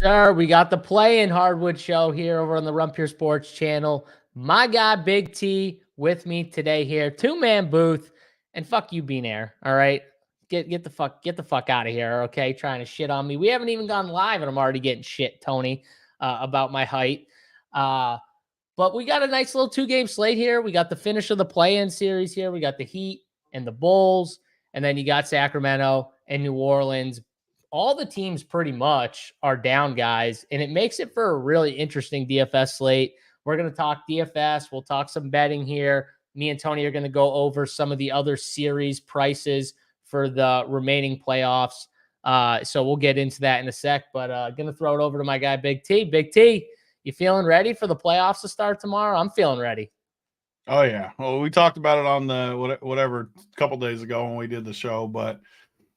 sir. We got the play-in Hardwood show here over on the Rump Your Sports channel. My guy, Big T, with me today here. Two-man booth. And fuck you, Bean Air. All right? Get the fuck out of here, okay? Trying to shit on me. We haven't even gone live, and I'm already getting shit, Tony, about my height. But we got a nice little 2-game slate here. We got the finish of the play-in series here. We got the Heat and the Bulls. And then you got Sacramento and New Orleans. All the teams pretty much are down, guys, and it makes it for a really interesting DFS slate. We're going to talk DFS. We'll talk some betting here. Me and Tony are going to go over some of the other series prices for the remaining playoffs. So we'll get into that in a sec, but going to throw it over to my guy, Big T. Big T, you feeling ready for the playoffs to start tomorrow? I'm feeling ready. Oh, yeah. Well, we talked about it on the whatever a couple days ago when we did the show, but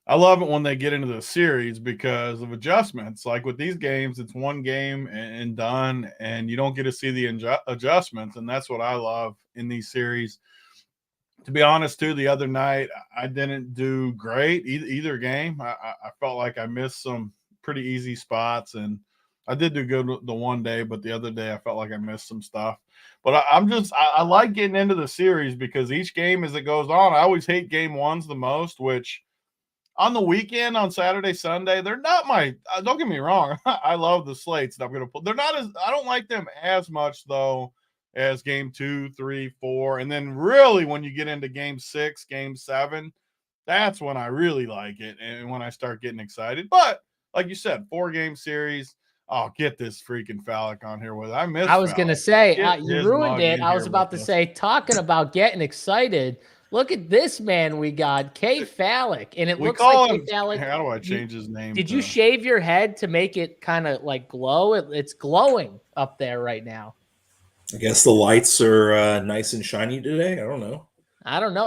I love it when they get into the series because of adjustments. Like with these games, it's one game and done, and you don't get to see the adjustments, and that's what I love in these series. To be honest, too, the other night, I didn't do great either game. I felt like I missed some pretty easy spots, and I did do good the one day, but the other day I felt like I missed some stuff. But I like getting into the series because each game as it goes on, I always hate game ones the most, which on the weekend, on Saturday, Sunday, they're not don't get me wrong. I love the slates that I'm going to put. I don't like them as much though as game 2, 3, 4. And then really when you get into game 6, game 7, that's when I really like it. And when I start getting excited, but like you said, 4-game series. Oh, get this freaking Phallic on here with it. I was going to say, you ruined it. I was about to say, talking about getting excited. Look at this man we got, K Phallic. And it looks like K Phallic. How do I change his name? Did you shave your head to make it kind of like glow? It's glowing up there right now. I guess the lights are nice and shiny today. I don't know.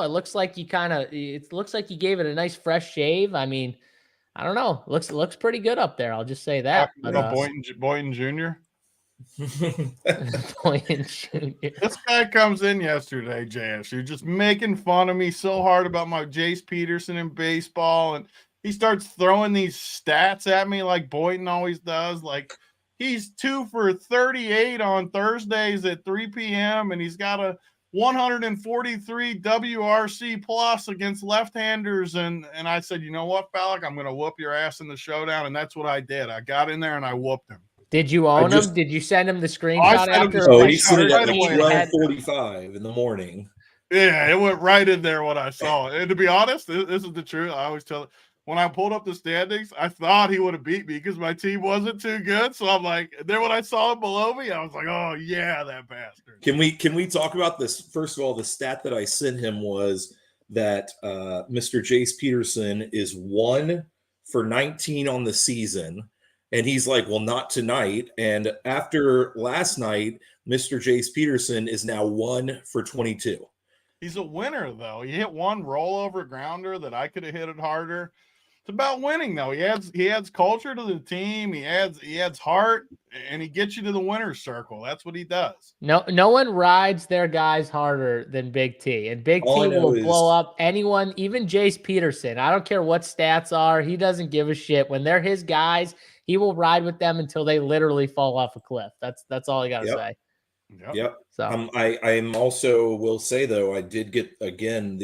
It looks like you gave it a nice fresh shave. I mean, I don't know. Looks pretty good up there. I'll just say that. Boynton Jr. Boynton Jr. This guy comes in yesterday, JSU, just making fun of me so hard about my Jace Peterson in baseball, and he starts throwing these stats at me like Boynton always does. Like he's 2 for 38 on Thursdays at 3 p.m. and he's got a 143 WRC plus against left-handers. And I said, you know what, Phallic, I'm going to whoop your ass in the showdown. And that's what I did. I got in there and I whooped him. Did you own him? Did you send him the screenshot after? He sent it at 12:45 in the morning. Yeah, it went right in there when I saw it. And to be honest, this is the truth. I always tell it. When I pulled up the standings, I thought he would have beat me because my team wasn't too good. So I'm like, then when I saw him below me, I was like, oh yeah, that bastard. Can we talk about this? First of all, the stat that I sent him was that Mr. Jace Peterson is 1 for 19 on the season. And he's like, well, not tonight. And after last night, Mr. Jace Peterson is now 1 for 22. He's a winner, though. He hit one rollover grounder that I could have hit it harder. It's about winning, though. He adds culture to the team. He adds heart, and he gets you to the winner's circle. That's what he does. No one rides their guys harder than Big T, and Big T will blow up anyone, even Jace Peterson. I don't care what stats are. He doesn't give a shit. When they're his guys, he will ride with them until they literally fall off a cliff. That's all I got to say. Yep. So I am also will say though, I did get again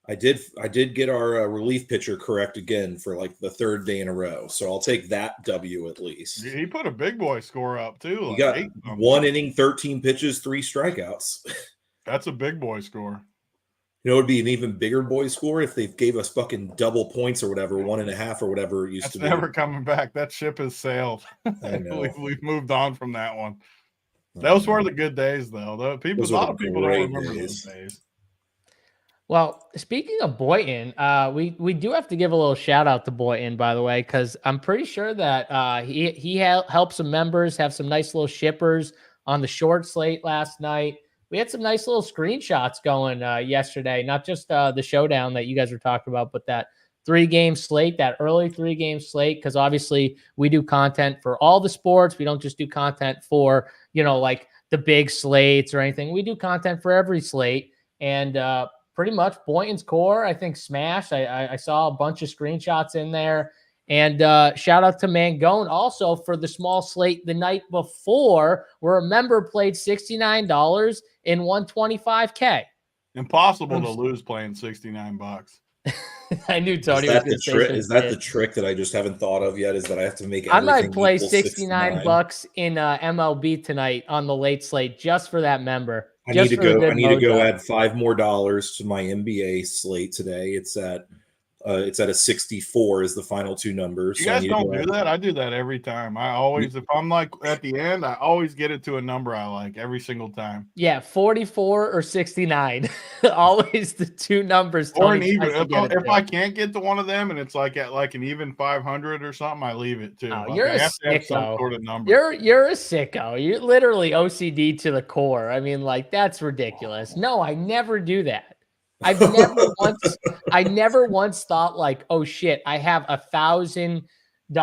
I did get our relief pitcher correct again for like the 3rd day in a row. So I'll take that W at least. He put a big boy score up too. He got 1 inning, 13 pitches, 3 strikeouts. That's a big boy score. You know, it'd be an even bigger boy score if they gave us fucking double points or whatever, 1.5 or whatever it used to be. Never coming back. That ship has sailed. I know. We've moved on from that one. Those were the good days, though. A lot of people don't remember those days. Well, speaking of Boynton, we do have to give a little shout out to Boynton, by the way, because I'm pretty sure that he helped some members have some nice little shippers on the short slate last night. We had some nice little screenshots going yesterday, not just the showdown that you guys were talking about, but that 3-game slate, that early 3-game slate, because obviously we do content for all the sports. We don't just do content for, like the big slates or anything. We do content for every slate. And pretty much Boynton's core, I think, smashed. I saw a bunch of screenshots in there. And shout out to Mangone also for the small slate the night before, where a member played $69 and won $25K. Impossible to lose playing $69. I knew Tony was going to say is that the trick that I just haven't thought of yet? Is that I have to make everything I might play equal 69 bucks in MLB tonight on the late slate just for that member. I need to go up. add $5 more to my NBA slate today. It's at a 64 is the final two numbers. You guys don't do that? I do that every time. I always, if I'm like at the end, I always get it to a number I like every single time. Yeah, 44 or 69. Always the two numbers. Or an even. If I can't get to one of them and it's like at like an even 500 or something, I leave it too. Oh, like you're I have to have some sort of number. You're a sicko. You're literally OCD to the core. I mean, like, that's ridiculous. No, I never do that. I never once thought like, oh shit, I have $1,000 or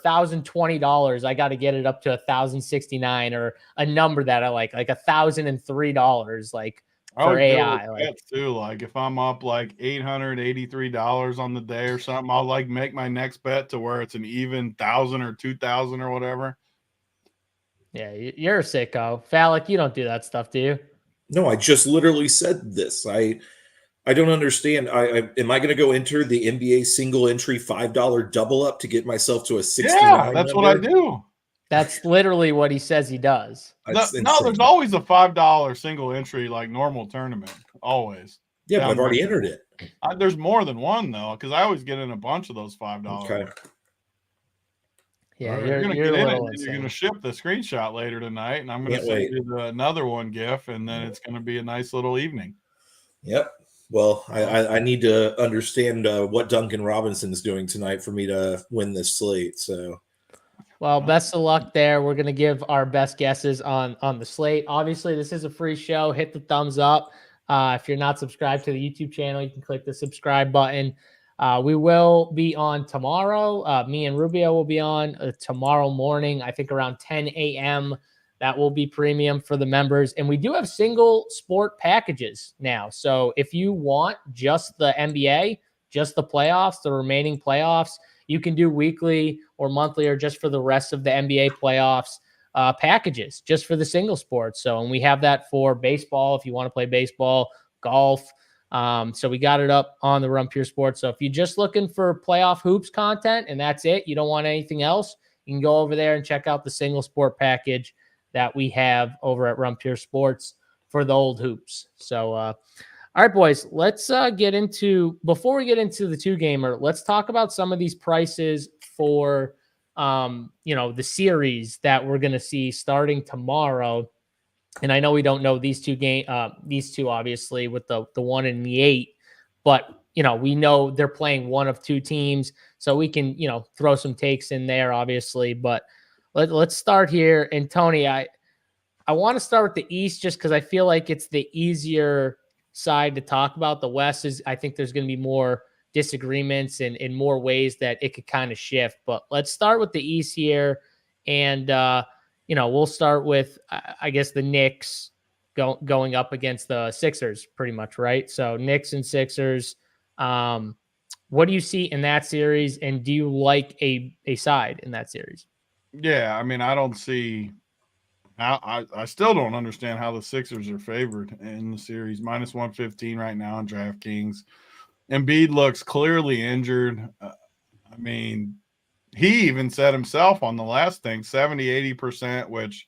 $1,020. I got to get it up to $1,069 or a number that I like $1,003, like for AI. Like too. Like if I'm up like $883 on the day or something, I'll like make my next bet to where it's an even 1,000 or 2,000 or whatever. Yeah, you're a sicko. Phallic, you don't do that stuff, do you? No, I just literally said this. I don't understand. Am I going to go enter the NBA single entry $5 double up to get myself to a 69? Yeah, that's what I do. That's literally what he says he does. No, there's always a $5 single entry like normal tournament. Always. Yeah, but I've already entered it. There's more than one though, because I always get in a bunch of those $5. Okay. Yeah, you're gonna get in it. You're gonna ship the screenshot later tonight, and I'm gonna send you another one GIF, and then it's gonna be a nice little evening. Yep. Well, I need to understand what Duncan Robinson is doing tonight for me to win this slate. So, well, best of luck there. We're gonna give our best guesses on the slate. Obviously, this is a free show. Hit the thumbs up. If you're not subscribed to the YouTube channel, you can click the subscribe button. We will be on tomorrow. Me and Rubio will be on tomorrow morning, I think around 10 a.m. That will be premium for the members. And we do have single sport packages now. So if you want just the NBA, just the playoffs, the remaining playoffs, you can do weekly or monthly or just for the rest of the NBA playoffs packages, just for the single sports. So, and we have that for baseball if you want to play baseball, golf. So we got it up on the Run Pure Sports. So if you're just looking for playoff hoops content and that's it, you don't want anything else, you can go over there and check out the single sport package that we have over at Run Pure Sports for the old hoops. So, all right, boys, let's get into, before we get into the two gamer, let's talk about some of these prices for, the series that we're going to see starting tomorrow. And I know we don't know these two obviously with the 1 and the 8, but we know they're playing one of two teams, so we can throw some takes in there obviously. But let's start here. And Tony, I want to start with the East just because I feel like it's the easier side to talk about. The West is, I think there's going to be more disagreements and in more ways that it could kind of shift. But let's start with the East here, and we'll start with, I guess, the Knicks going up against the Sixers pretty much, right? So Knicks and Sixers, what do you see in that series? And do you like a side in that series? Yeah, I mean, I don't see how I still don't understand how the Sixers are favored in the series. Minus 115 right now on DraftKings. Embiid looks clearly injured. I mean, he even said himself on the last thing, 70-80%, which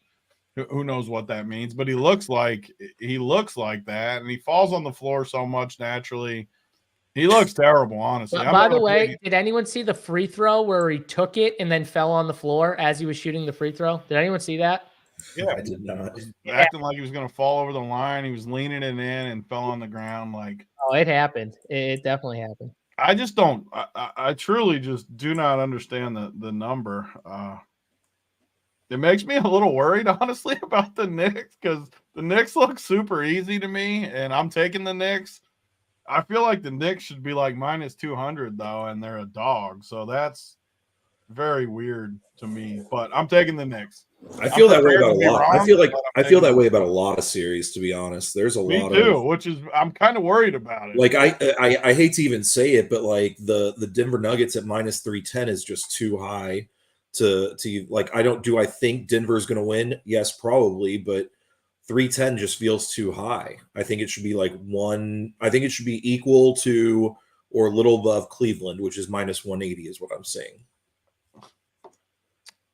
who knows what that means, but he looks like that, and he falls on the floor so much naturally. He looks terrible, honestly. By the way, did anyone see the free throw where he took it and then fell on the floor as he was shooting the free throw? Did anyone see that? Yeah, I did not. Acting like he was going to fall over the line. He was leaning it in and fell on the ground. Oh, it happened. It definitely happened. I just don't. I truly just do not understand the number. It makes me a little worried, honestly, about the Knicks because the Knicks look super easy to me, and I'm taking the Knicks. I feel like the Knicks should be like minus 200 though, and they're a dog. So that's very weird to me. But I'm taking the Knicks. I feel that way prepared about to a be lot. I wrong, feel like but I I'm feel taking that way them. about a lot of series, to be honest. There's a Me lot too, of which is I'm kind of worried about it. like I hate to even say it, but like the Denver Nuggets at minus 310 is just too high to like I think Denver's going to win? Yes, probably, but 310 just feels too high. I think it should be like I think it should be equal to or a little above Cleveland, which is minus 180 is what I'm saying.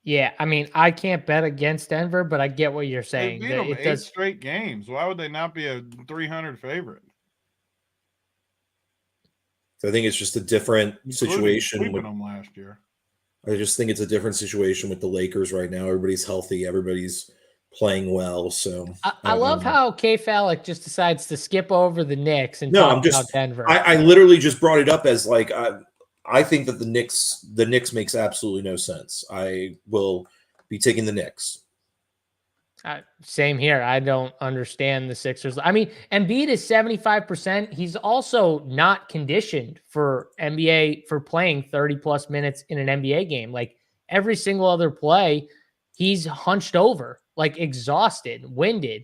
Yeah, I mean, I can't bet against Denver, but I get what you're They saying. beat That them it 8 does. straight games. Why would they not be a 300 favorite? So I think it's just a different Including situation. sweeping them last year. I just think it's a different situation with the Lakers right now. Everybody's healthy. Everybody's playing well. So I love how K Falik just decides to skip over the Knicks and no, talk I'm just about Denver. I literally just brought it up as like I think that the Knicks makes absolutely no sense. I will be taking the Knicks. Same here. I don't understand the Sixers. I mean, Embiid is 75%. He's also not conditioned for NBA for playing 30 plus minutes in an NBA game. Like every single other play, he's hunched over, like exhausted, winded.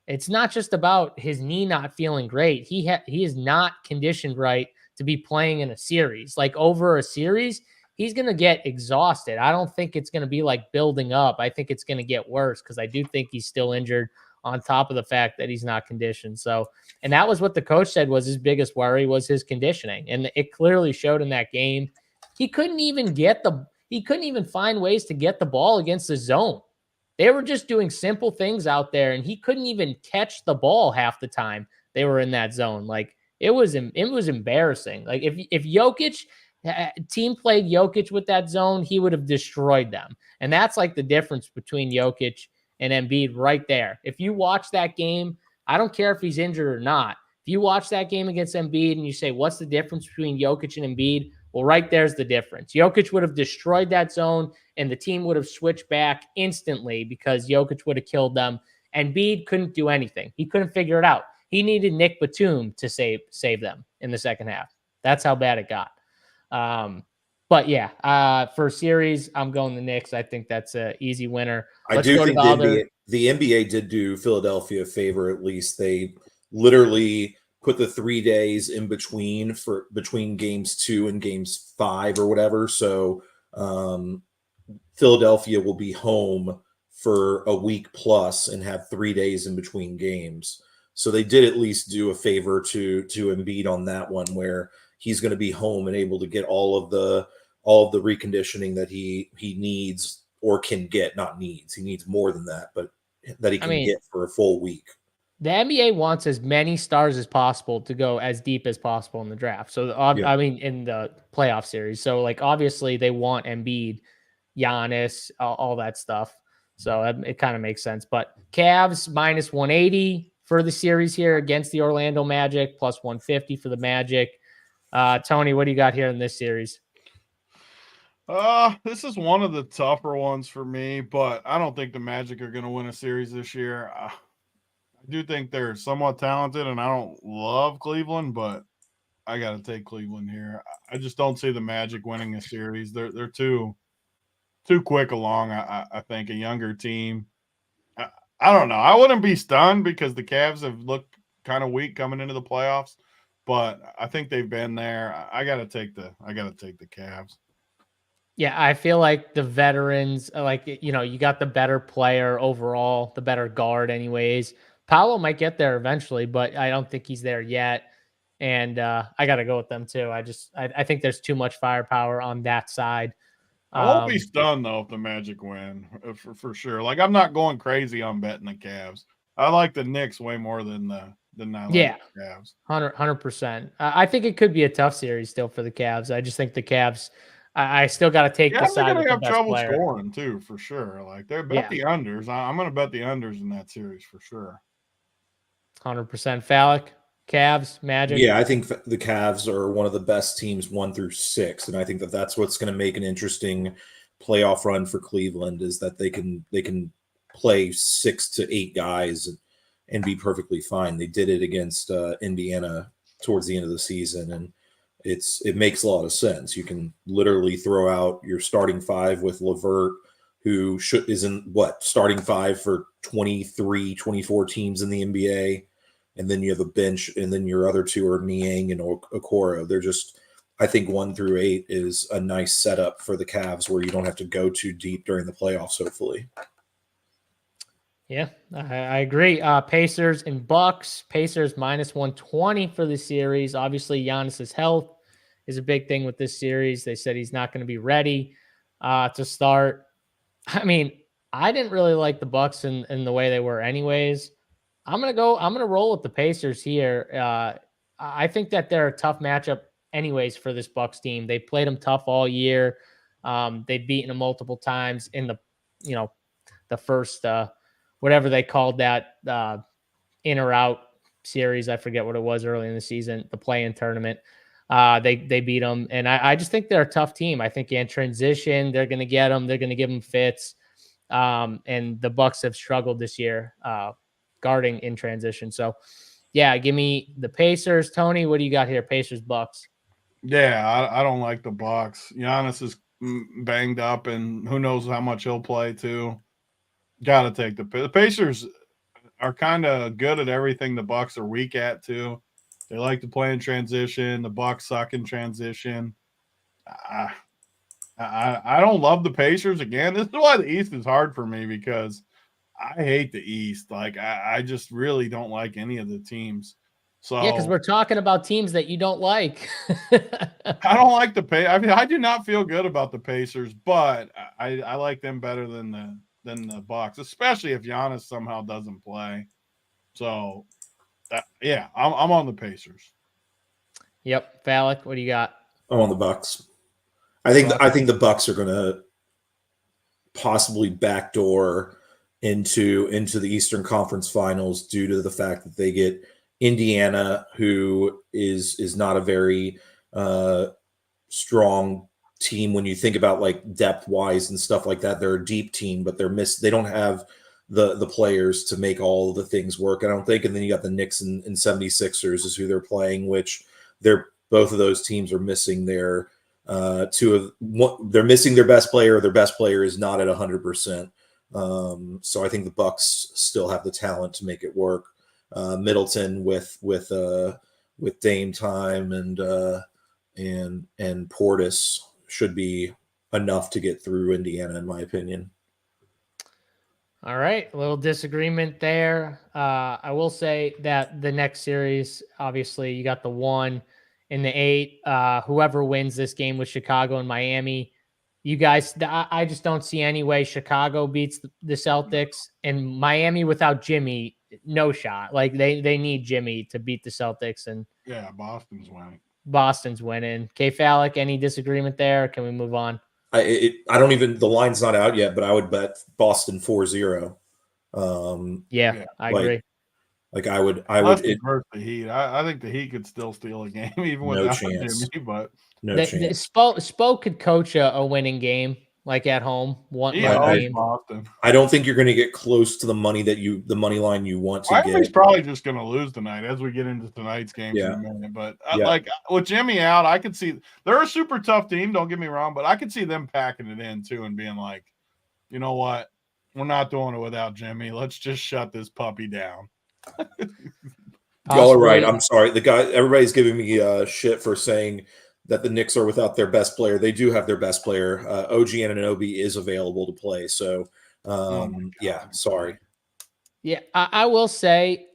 It's not just about his knee not feeling great. He is not conditioned right to be playing in a series. Like over a series, he's going to get exhausted. I don't think it's going to be like building up. I think it's going to get worse because I do think he's still injured on top of the fact that he's not conditioned. So, and that was what the coach said was his biggest worry was his conditioning. And it clearly showed in that game. He couldn't even find ways to get the ball against the zone. They were just doing simple things out there and he couldn't even catch the ball half the time they were in that zone. Like it was embarrassing. Like if Jokic team played Jokic with that zone, he would have destroyed them. And that's like the difference between Jokic and Embiid right there. If you watch that game, I don't care if he's injured or not. If you watch that game against Embiid and you say, what's the difference between Jokic and Embiid? Well, right there's the difference. Jokic would have destroyed that zone and the team would have switched back instantly because Jokic would have killed them. Embiid couldn't do anything. He couldn't figure it out. He needed Nick Batum to save them in the second half. That's how bad it got. But yeah, for series, I'm going the Knicks. I think that's an easy winner. I do think the NBA did do Philadelphia a favor. At least they literally put the 3 days in between games 2 and games 5 or whatever. So Philadelphia will be home for a week plus and have 3 days in between games. So they did at least do a favor to Embiid on that one, where he's going to be home and able to get all of the reconditioning that he needs or can get. Not needs, he needs more than that, but that he can get for a full week. The NBA wants as many stars as possible to go as deep as possible in the draft. So, I mean, in the playoff series. So, like, obviously, they want Embiid, Giannis, all that stuff. So, it kind of makes sense. But Cavs minus 180 for the series here against the Orlando Magic, plus 150 for the Magic. Tony, what do you got here in this series? This is one of the tougher ones for me, but I don't think the Magic are going to win a series this year. I do think they're somewhat talented, and I don't love Cleveland, but I got to take Cleveland here. I just don't see the Magic winning a series. They're too quick along. I think a younger team. I don't know. I wouldn't be stunned because the Cavs have looked kind of weak coming into the playoffs, but I think they've been there. I got to take the Cavs. Yeah, I feel like the veterans, like, you got the better player overall, the better guard anyways. Paolo might get there eventually, but I don't think he's there yet. And I got to go with them too. I think there's too much firepower on that side. I won't be stunned though if the Magic win for sure. Like, I'm not going crazy on betting the Cavs. I like the Knicks way more than I like the Cavs. 100%. I think it could be a tough series still for the Cavs. I just think the Cavs. I still got to take the side with the best trouble player. Scoring too, for sure. Like, they're bet the unders. I'm going to bet the unders in that series for sure. 100%. Falik, Cavs, Magic. Yeah, I think the Cavs are one of the best teams 1 through 6, and I think that's what's going to make an interesting playoff run for Cleveland is that they can play 6 to 8 guys and be perfectly fine. They did it against Indiana towards the end of the season, and it makes a lot of sense. You can literally throw out your starting five with LeVert, who isn't starting five for 23, 24 teams in the NBA. And then you have a bench, and then your other two are Niang and Okoro. They're just, I think 1 through 8 is a nice setup for the Cavs where you don't have to go too deep during the playoffs, hopefully. Yeah, I agree. Pacers and Bucks. Pacers -120 for the series. Obviously, Giannis's health is a big thing with this series. They said he's not going to be ready to start. I mean, I didn't really like the Bucks in the way they were anyways. I'm going to roll with the Pacers here. I think that they're a tough matchup anyways for this Bucks team. They played them tough all year. They've beaten them multiple times in the first, whatever they called that in or out series. I forget what it was early in the season, the play-in tournament. They beat them. And I just think they're a tough team. I think in transition, they're going to get them. They're going to give them fits. And the Bucks have struggled this year guarding in transition. So, yeah, give me the Pacers. Tony, what do you got here? Pacers, Bucks. Yeah, I don't like the Bucks. Giannis is banged up, and who knows how much he'll play too. Got to take the Pacers are kind of good at everything the Bucks are weak at too. They like to play in transition. The Bucks suck in transition. I don't love the Pacers. Again, this is why the East is hard for me, because I hate the East. Like I just really don't like any of the teams. So yeah, because we're talking about teams that you don't like. I don't like the Pacers. I mean, I do not feel good about the Pacers, but I like them better than the Bucks, especially if Giannis somehow doesn't play. So yeah, I'm on the Pacers. Yep, Falik, what do you got? I'm on the Bucks. I think the Bucks are going to possibly backdoor into the Eastern Conference Finals due to the fact that they get Indiana, who is not a very strong team when you think about like depth wise and stuff like that. They're a deep team, but they don't have the players to make all of the things work, I don't think. And then you got the Knicks and 76ers is who they're playing, which both of those teams are missing their they're missing their best player. Their best player is not at 100%. So I think the Bucks still have the talent to make it work. Middleton with Dame time and Portis should be enough to get through Indiana, in my opinion. All right, a little disagreement there. I will say that the next series, obviously, you got the 1 and the 8. Whoever wins this game with Chicago and Miami, you guys, I just don't see any way Chicago beats the Celtics, and Miami without Jimmy, no shot. Like they need Jimmy to beat the Celtics, and yeah, Boston's winning. K-Falik, any disagreement there? Or can we move on? I don't even, the line's not out yet, but I would bet Boston 4-0. Yeah, I agree. Like I would versus the Heat. I think the Heat could still steal a game even without Jimmy, but chance. Spo could coach a winning game, like at home. Boston. I don't think you're going to get close to the money money line you want to get. He's probably just going to lose tonight as we get into tonight's games in a minute. But like with Jimmy out, I could see they're a super tough team. Don't get me wrong, but I could see them packing it in too and being like, you know what, we're not doing it without Jimmy. Let's just shut this puppy down. Y'all are right. I'm sorry. Everybody's giving me shit for saying that the Knicks are without their best player. They do have their best player. OG Anunoby is available to play. So, sorry. Yeah, I will say,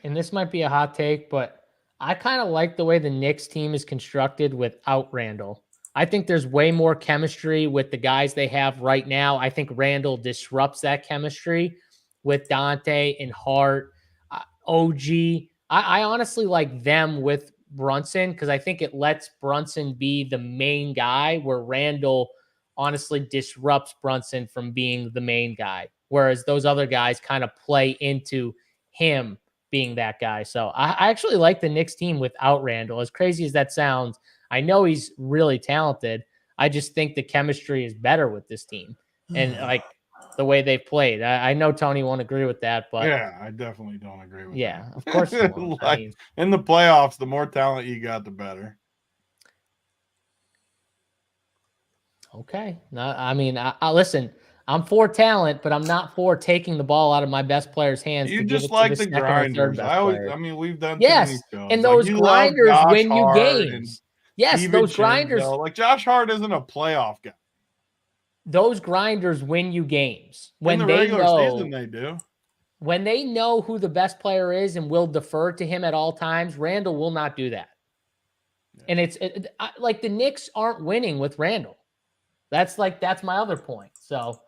and this might be a hot take, but I kind of like the way the Knicks team is constructed without Randall. I think there's way more chemistry with the guys they have right now. I think Randall disrupts that chemistry with Dante and Hart, OG. I honestly like them with Brunson because I think it lets Brunson be the main guy, where Randall honestly disrupts Brunson from being the main guy, whereas those other guys kind of play into him being that guy. So I actually like the Knicks team without Randall. As crazy as that sounds, I know he's really talented. I just think the chemistry is better with this team and like the way they've played. I know Tony won't agree with that, but yeah, I definitely don't agree with that. Yeah, of course you won't. In the playoffs, the more talent you got, the better. Okay. No, I mean, I listen. I'm for talent, but I'm not for taking the ball out of my best player's hands You to give just it to like the the second or third grinders. best player. I mean, we've done too many Yes, shows. and Like those you love grinders Josh win you Hart and games. Yes, those grinders. DiVincenzo. Like Josh Hart isn't a playoff guy. Those grinders win you games In the when they regular season, know they do. when they know who the best player is and will defer to him at all times. Randall will not do that, and like the Knicks aren't winning with Randall. That's my other point. So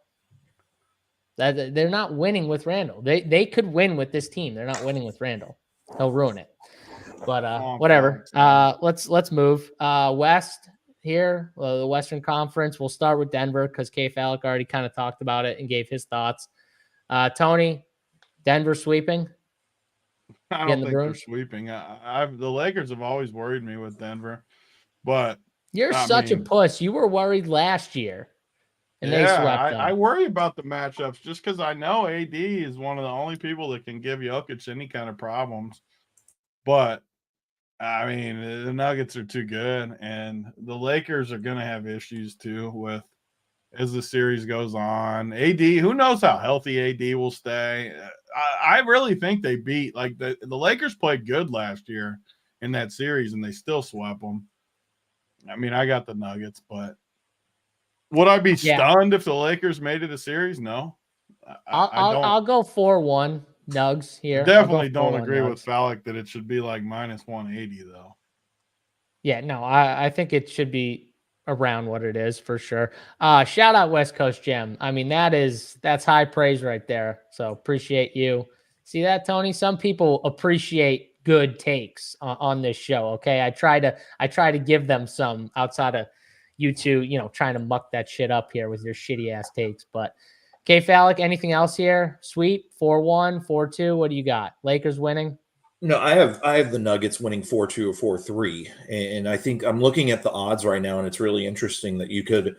that they're not winning with Randall. They could win with this team. They're not winning with Randall. He'll ruin it. But whatever. Let's move. West here, the Western Conference. We'll start with Denver because K. Fallick already kind of talked about it and gave his thoughts. Tony, Denver sweeping. I don't think they're sweeping. The Lakers have always worried me with Denver, but you're such a puss. You were worried last year, and they swept them. I worry about the matchups just because I know AD is one of the only people that can give Jokic any kind of problems. But I mean, the Nuggets are too good, and the Lakers are going to have issues too with as the series goes on. AD, who knows how healthy AD will stay? I really think they beat like the Lakers played good last year in that series, and they still swept them. I mean, I got the Nuggets, but would I be stunned if the Lakers made it a series? No. I'll go 4-1 Nugs here. Definitely don't agree with Fallick that it should be like minus 180 though. Yeah, no, I think it should be around what it is for sure. Shout out West Coast Gem. I mean, that's high praise right there. So appreciate you. See that, Tony? Some people appreciate good takes on this show. Okay. I try to give them some outside of you two, trying to muck that shit up here with your shitty ass takes. But K. Fallick, anything else here? Sweep 4-1, 4-2. What do you got? Lakers winning? No, I have the Nuggets winning 4-2 or 4-3, and I think I'm looking at the odds right now, and it's really interesting that you could,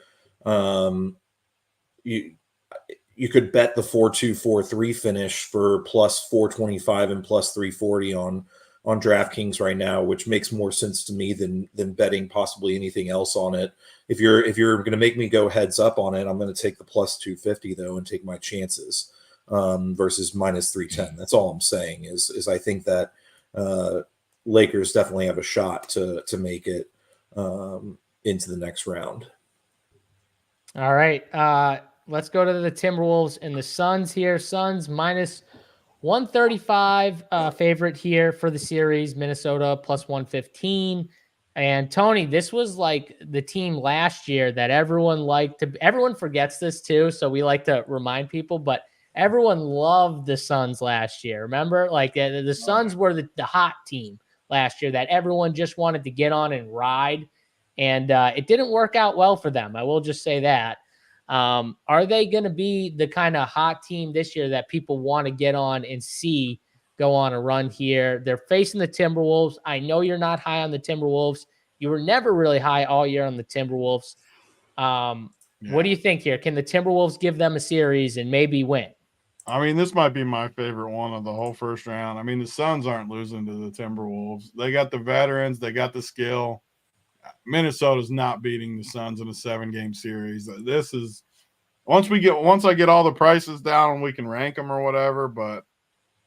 you could bet the 4-2, 4-3 finish for plus 425 and plus 340 on DraftKings right now, which makes more sense to me than betting possibly anything else on it. If you're going to make me go heads up on it, I'm going to take the plus 250 though and take my chances versus minus 310. That's all I'm saying is I think that Lakers definitely have a shot to make it into the next round. All right. Let's go to the Timberwolves and the Suns here. Suns minus 135 favorite here for the series. Minnesota plus 115. And Tony, this was like the team last year that everyone forgets this too. So we like to remind people, but everyone loved the Suns last year. Remember, like the Suns were the hot team last year that everyone just wanted to get on and ride. And it didn't work out well for them. I will just say that. Are they going to be the kind of hot team this year that people want to get on and see go on a run here? They're facing the Timberwolves. I know you're not high on the Timberwolves. You were never really high all year on the Timberwolves. What do you think here? Can the Timberwolves give them a series and maybe win? I mean, this might be my favorite one of the whole first round. I mean, the Suns aren't losing to the Timberwolves. They got the veterans. They got the skill. Minnesota's not beating the Suns in a 7-game series. This is once I get all the prices down and we can rank them or whatever, but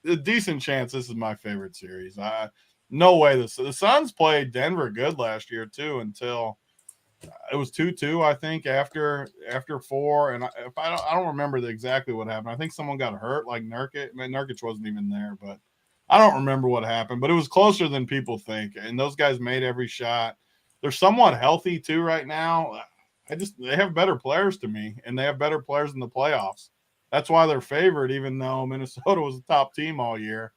a decent chance this is my favorite series. No way the Suns played Denver good last year too until it was 2-2, I think, after 4. And I don't remember exactly what happened. I think someone got hurt, like Nurkic. I mean, Nurkic wasn't even there, but I don't remember what happened. But it was closer than people think, and those guys made every shot. They're somewhat healthy too right now. They have better players to me, and they have better players in the playoffs. That's why they're favored, even though Minnesota was a top team all year.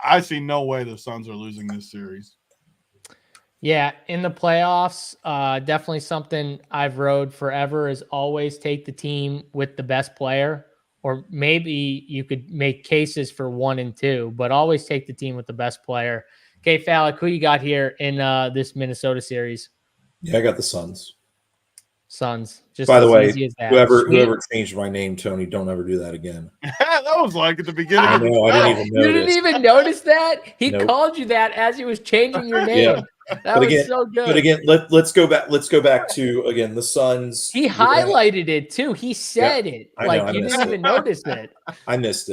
I see no way the Suns are losing this series. Yeah, in the playoffs, definitely something I've rode forever is always take the team with the best player, or maybe you could make cases for 1 and 2, but always take the team with the best player. Okay, Fallick, who you got here in this Minnesota series? Yeah, I got the Suns. Suns. Just by the way, easy as that. whoever changed my name, Tony, don't ever do that again. That was like at the beginning. I know. I didn't even notice. You didn't even notice that? He Nope. called you that as he was changing your name. That was so good. But again, let's go back. Let's go back to again the Suns. He highlighted it too. He said it. I Like know, I you missed didn't it. even notice it. I missed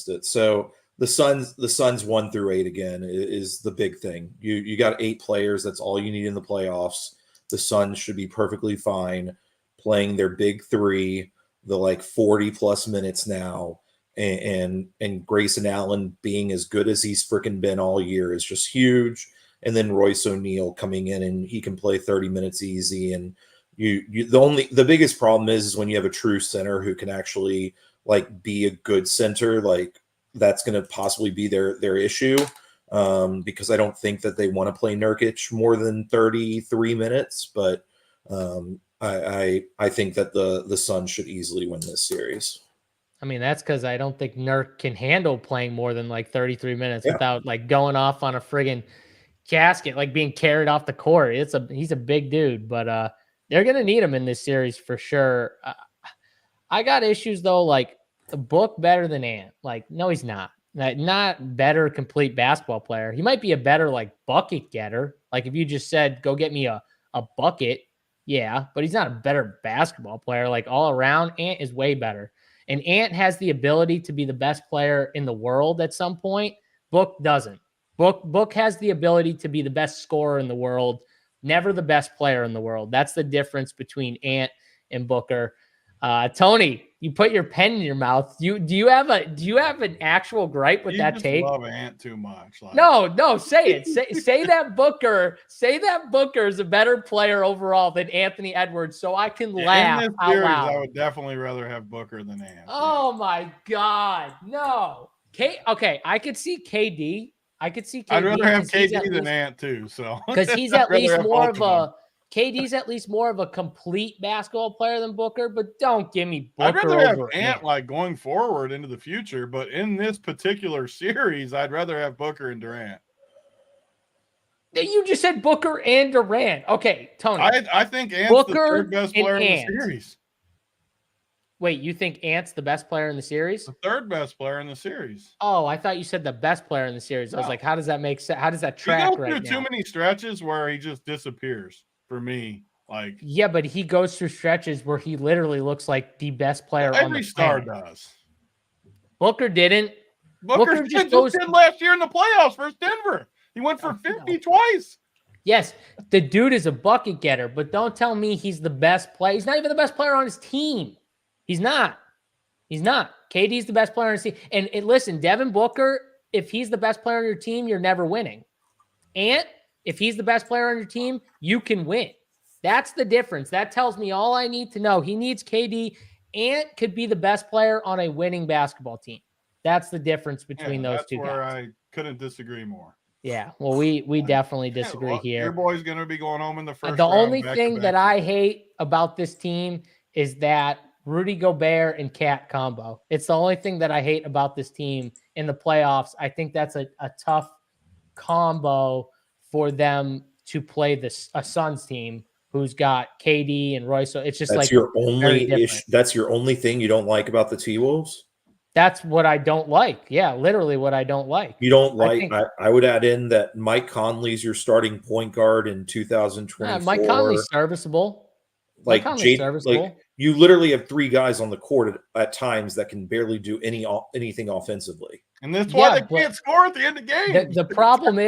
it. So the Suns 1-8 again is the big thing. You got 8 players. That's all you need in the playoffs. The Suns should be perfectly fine playing their big 3, the like 40 plus minutes now. And Grayson Allen being as good as he's freaking been all year is just huge. And then Royce O'Neal coming in and he can play 30 minutes easy. And the biggest problem is when you have a true center who can actually like be a good center, like that's going to possibly be their issue. Because I don't think that they want to play Nurkic more than 33 minutes, but I think that the Suns should easily win this series. I mean, that's because I don't think Nurk can handle playing more than like 33 minutes without like going off on a friggin' casket, like being carried off the court. He's a big dude, but they're gonna need him in this series for sure. I got issues though, like the Book better than Ant. Like, no, he's not. Not better complete basketball player. He might be a better like bucket getter. Like if you just said, go get me a bucket, yeah, but he's not a better basketball player. Like all around, Ant is way better. And Ant has the ability to be the best player in the world at some point. Book doesn't. Book has the ability to be the best scorer in the world, never the best player in the world. That's the difference between Ant and Booker. Tony, you put your pen in your mouth. Do you have an actual gripe with that take? You love Ant too much. Like. No, say it. Say that Booker. Say that Booker is a better player overall than Anthony Edwards, so I can laugh in this out series, loud. I would definitely rather have Booker than Ant. Oh my God, no. Okay, I could see KD. I'd rather have KD than Ant too. So because he's at least more of a. KD's at least more of a complete basketball player than Booker, but don't give me Booker. I'd rather have Ant like going forward into the future, but in this particular series, I'd rather have Booker and Durant. You just said Booker and Durant. Okay, Tony. I think Ant's Booker the third best player in the series. Wait, you think Ant's the best player in the series? The third best player in the series. Oh, I thought you said the best player in the series. No. I was like, how does that make sense? How does that track he goes right through now? Too many stretches where he just disappears. For me, like yeah, but he goes through stretches where he literally looks like the best player on the every star planet. does. Booker didn't. Booker just did last year in the playoffs versus Denver. He went for 50 twice. Yes, the dude is a bucket getter, but don't tell me he's the best player. He's not even the best player on his team. He's not. KD's the best player on his team. And listen, Devin Booker, if he's the best player on your team, you're never winning. Ant, if he's the best player on your team, you can win. That's the difference. That tells me all I need to know. He needs KD. Ant could be the best player on a winning basketball team. That's the difference between those two guys. That's where I couldn't disagree more. Yeah, well, we definitely disagree here. Your boy's going to be going home in the first The round. only thing that I hate about this team is that Rudy Gobert and Cat combo. It's the only thing that I hate about this team in the playoffs. I think that's a tough combo for them to play a Suns team who's got KD and Royce. So it's just that's like your only issue. That's your only thing you don't like about the T-Wolves? That's what I don't like. Yeah, literally what I don't like. You don't like I would add in that Mike Conley's your starting point guard in 2024. Yeah, Mike Conley's serviceable. Like you literally have 3 guys on the court at times that can barely do anything offensively. And that's why they can't score at the end of the game. The problem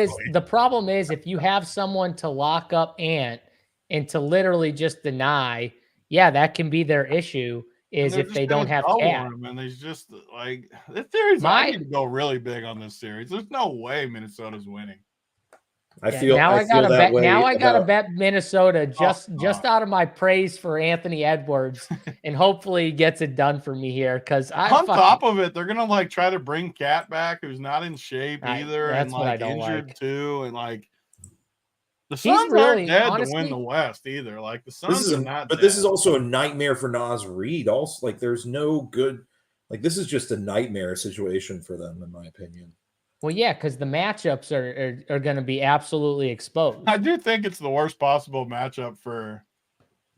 is if you have someone to lock up Ant and to literally just deny, that can be their issue. Is if they don't have Cat. And there's just like this series. I need to go really big on this series. There's no way Minnesota's winning. I gotta bet Minnesota just out of my praise for Anthony Edwards, and hopefully he gets it done for me here. Because on top of it, they're gonna like try to bring Cat back, who's not in shape either, that's and what I like don't injured like. too, and like the Suns aren't dead to win the West either. Like the Suns are not. But this is also a nightmare for Naz Reid. Also, like there's no good. Like this is just a nightmare situation for them, in my opinion. Well, yeah, because the matchups are going to be absolutely exposed. I do think it's the worst possible matchup for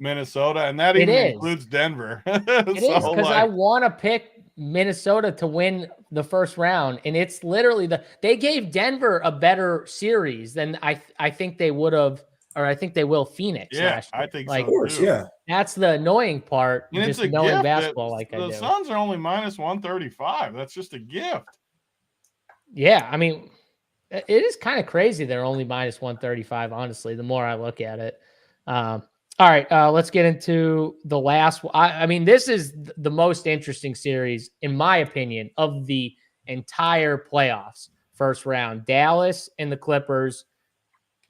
Minnesota, and that even includes Denver. It is because I want to pick Minnesota to win the first round, and it's literally they gave Denver a better series than I think they would have, or I think they will Phoenix last year. I think like, Of course, yeah. That's the annoying part. And just it's a knowing gift basketball that like I the do. Suns are only minus 135. That's just a gift. Yeah, I mean, it is kind of crazy. They're only minus 135. Honestly, the more I look at it. All right, let's get into the last. I mean, this is the most interesting series, in my opinion, of the entire playoffs. First round, Dallas and the Clippers.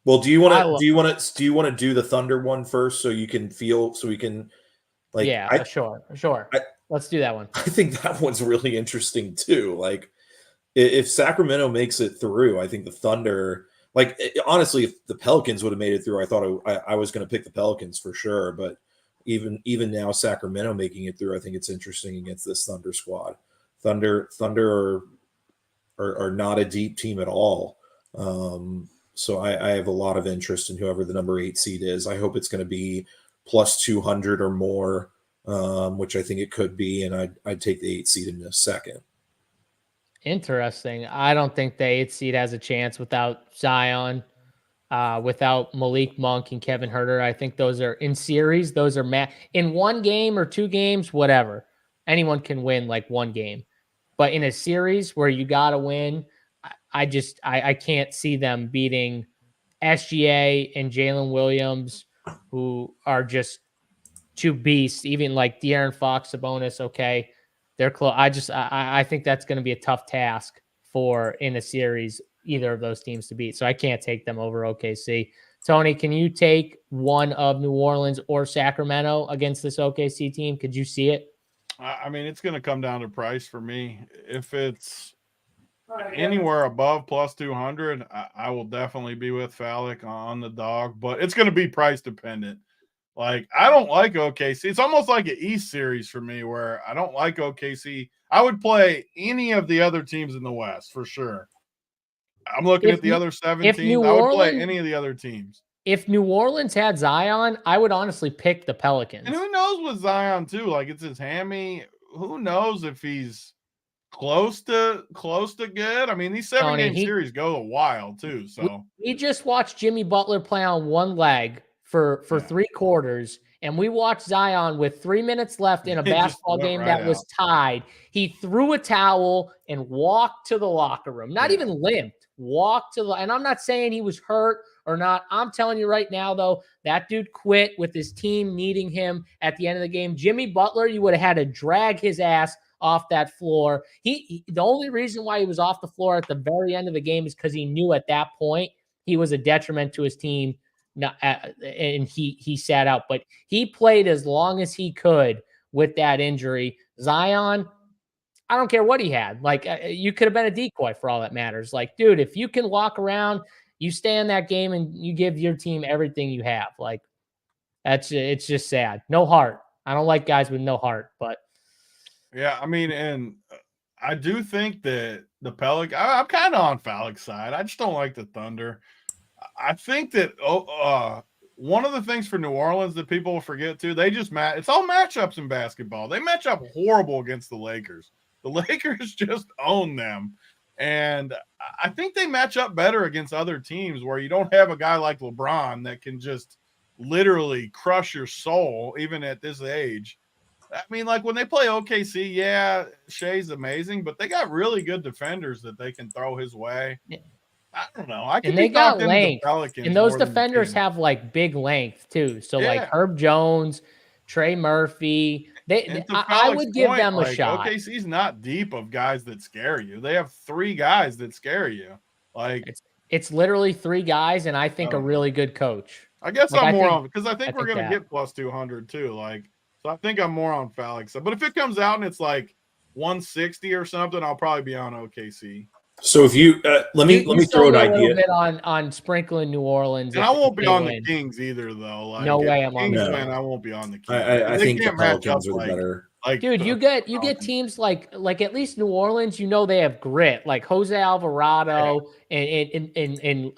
Well, do you want to do the Thunder one first so you can feel so we can like? Yeah, sure. Let's do that one. I think that one's really interesting too. Like, if Sacramento makes it through, I think the Thunder. Like, honestly, if the Pelicans would have made it through, I thought I was going to pick the Pelicans for sure. But even now, Sacramento making it through, I think it's interesting against this Thunder squad. Thunder are not a deep team at all. So I have a lot of interest in whoever the number 8 seed is. I hope it's going to be plus 200 or more, which I think it could be. And I'd take the 8 seed in a second. Interesting. I don't think the 8th seed has a chance without Zion, without Malik Monk and Kevin Huerter. I think those are in series. Those are in one game or 2 games, whatever. Anyone can win like one game, but in a series where you got to win, I can't see them beating SGA and Jalen Williams, who are just 2 beasts. Even like De'Aaron Fox, Sabonis. Okay. They're close. I think that's going to be a tough task for in a series, either of those teams to beat. So I can't take them over OKC. Tony, can you take one of New Orleans or Sacramento against this OKC team? Could you see it? I mean, it's going to come down to price for me. If it's anywhere above plus 200, I will definitely be with Phallic on the dog, but it's going to be price dependent. Like, I don't like OKC. It's almost like an East series for me where I don't like OKC. I would play any of the other teams in the West for sure. I'm looking at the other 7 teams. I would play any of the other teams. If New Orleans had Zion, I would honestly pick the Pelicans. And who knows with Zion too? Like, it's his hammy. Who knows if he's close to good? I mean, these 7-game series go a while too. So we just watched Jimmy Butler play on one leg for 3 quarters, and we watched Zion with 3 minutes left in a basketball game that was tied. He threw a towel and walked to the locker room. Not even limped. Walked to the, and I'm not saying he was hurt or not. I'm telling you right now, though, that dude quit with his team needing him at the end of the game. Jimmy Butler, you would have had to drag his ass off that floor. The only reason why he was off the floor at the very end of the game is because he knew at that point he was a detriment to his team. And he sat out, but he played as long as he could with that injury. Zion, I don't care what he had. Like, you could have been a decoy for all that matters. Like, dude, if you can walk around, you stay in that game and you give your team everything you have. Like, it's just sad. No heart. I don't like guys with no heart, but yeah, I mean, and I do think that the Pelicans, I'm kind of on Phallic's side. I just don't like the Thunder. I think that one of the things for New Orleans that people will forget too, they just it's all matchups in basketball. They match up horrible against the Lakers. The Lakers just own them. And I think they match up better against other teams where you don't have a guy like LeBron that can just literally crush your soul, even at this age. I mean, like when they play OKC, yeah, Shea's amazing, but they got really good defenders that they can throw his way. I don't know. And they got length. And those defenders have like big length too. So like Herb Jones, Trey Murphy, I would give them a shot. OKC's not deep of guys that scare you. They have 3 guys that scare you. Like it's literally 3 guys, and I think a really good coach. I guess I'm more on because I think we're gonna get plus 200 too. Like, so I think I'm more on Phallic. But if it comes out and it's like 160 or something, I'll probably be on OKC. So if you let me throw an idea. A little bit on sprinkling New Orleans, and I won't be on the Kings either, though. Like, no way, I'm on the Kings. I won't be on the Kings. I think the Pelicans are the better. Like, dude, you get teams like at least New Orleans. You know they have grit, like Jose Alvarado and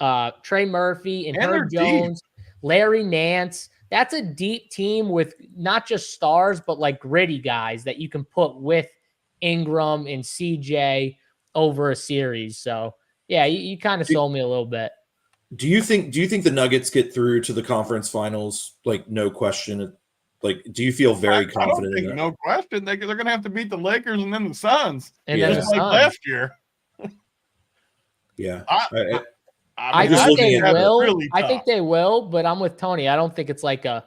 Trey Murphy and Herb Jones, Larry Nance. That's a deep team with not just stars, but like gritty guys that you can put with Ingram and CJ over a series. So yeah, you kind of sold me a little bit. Do you think the Nuggets get through to the conference finals? Like, no question. Like, do you feel very confident in that? No question. They're going to have to beat the Lakers and then the Suns. And then the just like Suns. last year. Yeah. I just think looking they at will. Really I tough. think they will, but I'm with Tony. I don't think it's like an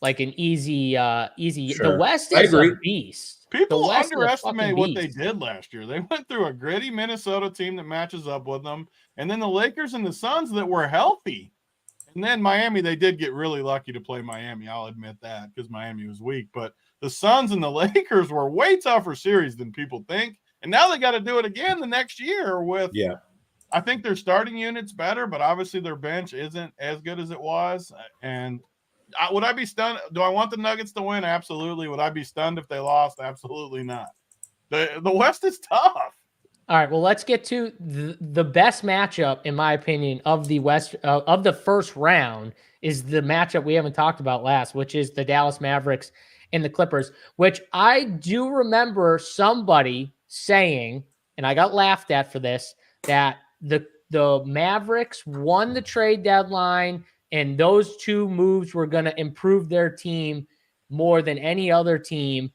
easy. Sure. The West I is agree. a beast. People The West is a underestimate fucking what they beast. did last year. They went through a gritty Minnesota team that matches up with them, and then the Lakers and the Suns that were healthy. And then Miami, they did get really lucky to play Miami. I'll admit that because Miami was weak. But the Suns and the Lakers were way tougher series than people think. And now they got to do it again the next year with I think their starting unit's better, but obviously their bench isn't as good as it was. And would I be stunned? Do I want the Nuggets to win? Absolutely. Would I be stunned if they lost? Absolutely not. The West is tough. All right, well, let's get to the best matchup, in my opinion, of the West of the first round is the matchup we haven't talked about last, which is the Dallas Mavericks and the Clippers, which I do remember somebody saying, and I got laughed at for this, that the Mavericks won the trade deadline and those two moves were going to improve their team more than any other team.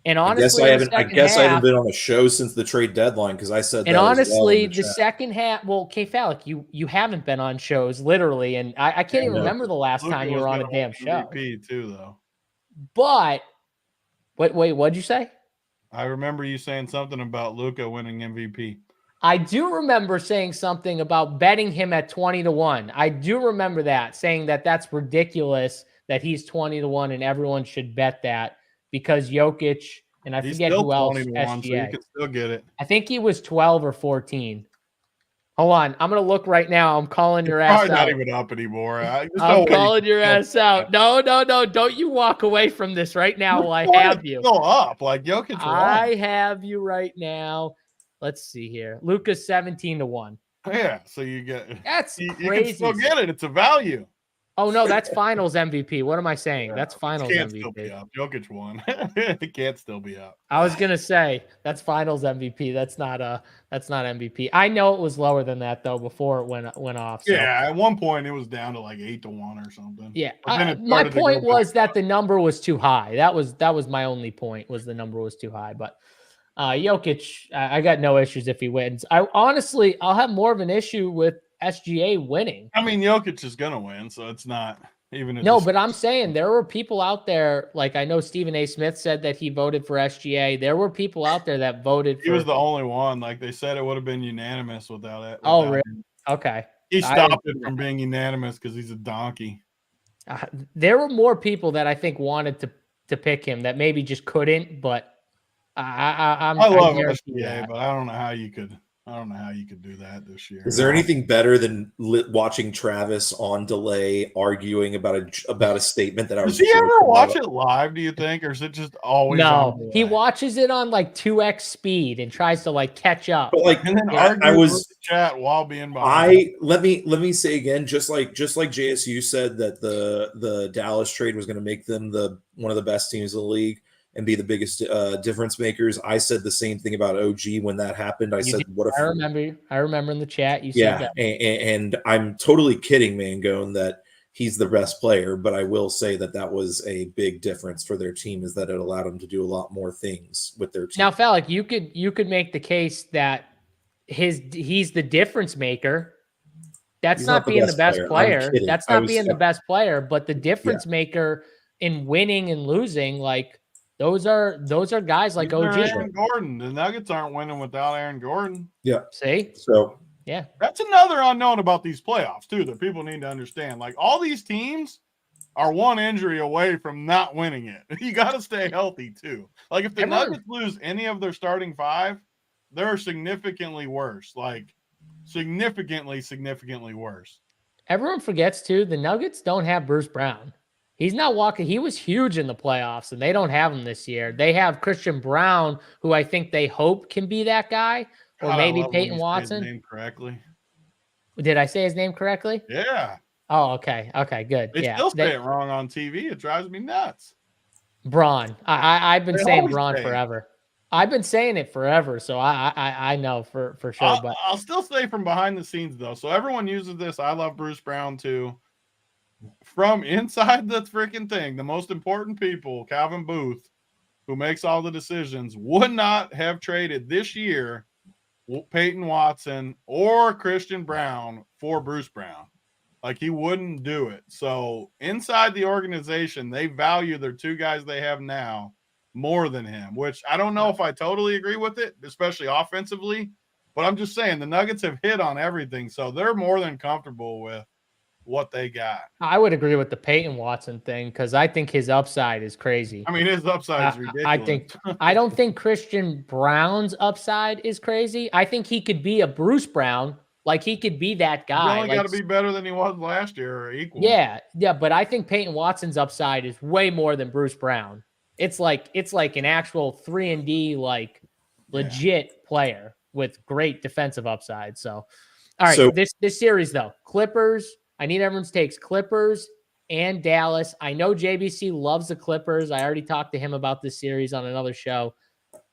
And honestly, I haven't been on the show since the trade deadline because I said. And that honestly, as well the second half. Well, K Falik, you haven't been on shows literally, and I can't even remember the last time you were on a damn show. MVP too, though. But wait, what'd you say? I remember you saying something about Luka winning MVP. I do remember saying something about betting him at 20-1. I do remember that, saying that that's ridiculous that he's 20-1 and everyone should bet that because Jokic and I forget who else. SGA. So you can still get it. I think he was 12 or 14. Hold on, I'm gonna look right now. I'm calling your ass out. Probably not even up anymore. I'm calling your ass out. No, don't you walk away from this right now while I have you. Still up, like Jokic. I have you right now. Let's see here. Luka's 17-1. Yeah, so you get that's you crazy. can still get it. It's a value. Oh no, that's Finals MVP. What am I saying? That's Finals can't MVP. Still be up. Jokic won. It can't still be up. I was gonna say that's Finals MVP. That's not MVP. I know it was lower than that though before it went off. So. Yeah, at one point it was down to like 8-1 or something. Yeah, my point was that the number was too high. That was my only point. Was the number was too high, but. Jokic, I got no issues if he wins. I'll have more of an issue with SGA winning. I mean, Jokic is going to win, so it's not even. No, but I'm saying there were people out there, like I know Stephen A. Smith said that he voted for SGA. There were people out there that voted He was the only one. Like they said, it would have been unanimous without it. Oh, really? Okay. He stopped it from being unanimous because he's a donkey. There were more people that I think wanted to pick him that maybe just couldn't, but I love SGA, but I don't know how you could. I don't know how you could do that this year. Is there anything better than watching Travis on delay arguing about a statement that I was? Does he ever watch it live? Do you think, or is it just always? No, he watches it on like 2x speed and tries to like catch up. But like, and then I was chat while being behind. Let me say again, just like JSU said that the Dallas trade was going to make them one of the best teams in the league and be the biggest difference makers. I said the same thing about OG when that happened. I said, "What if?" I remember in the chat you said that. And I'm totally kidding, Mangone, that he's the best player. But I will say that was a big difference for their team, is that it allowed them to do a lot more things with their team. Now, Falik, you could make the case that he's the difference maker. That's not being the best player. That's not being the best player, but the difference maker in winning and losing, like. Those are guys like OG. Aaron Gordon. The Nuggets aren't winning without Aaron Gordon. Yeah. See? So yeah. That's another unknown about these playoffs, too, that people need to understand. Like all these teams are one injury away from not winning it. You got to stay healthy, too. Like if the Nuggets lose any of their starting five, they're significantly worse. Like significantly worse. Everyone forgets, too, the Nuggets don't have Bruce Brown. He's not walking. He was huge in the playoffs, and they don't have him this year. They have Christian Brown, who I think they hope can be that guy, or maybe Peyton Watson. His name correctly. Did I say his name correctly? Yeah. Oh, okay. Okay, good. They still say it wrong on TV. It drives me nuts. Braun. I've been saying Braun forever. I've been saying it forever, so I know for sure. But I'll still say from behind the scenes though. So everyone uses this. I love Bruce Brown too. From inside the freaking thing, the most important people, Calvin Booth, who makes all the decisions, would not have traded this year Peyton Watson or Christian Brown for Bruce Brown. Like, he wouldn't do it. So inside the organization, they value their two guys they have now more than him, which I don't know if I totally agree with it, especially offensively. But I'm just saying the Nuggets have hit on everything. So they're more than comfortable with what they got. I would agree with the Peyton Watson thing because I think his upside is crazy. I mean, his upside is ridiculous. I don't think Christian Brown's upside is crazy. I think he could be a Bruce Brown. Like, he could be that guy. He's only got to be better than he was last year or equal. Yeah, but I think Peyton Watson's upside is way more than Bruce Brown. It's like an actual 3-and-D, like, legit player with great defensive upside. So, all right, so this series though, Clippers. I need everyone's takes. Clippers and Dallas. I know JBC loves the Clippers. I already talked to him about this series on another show.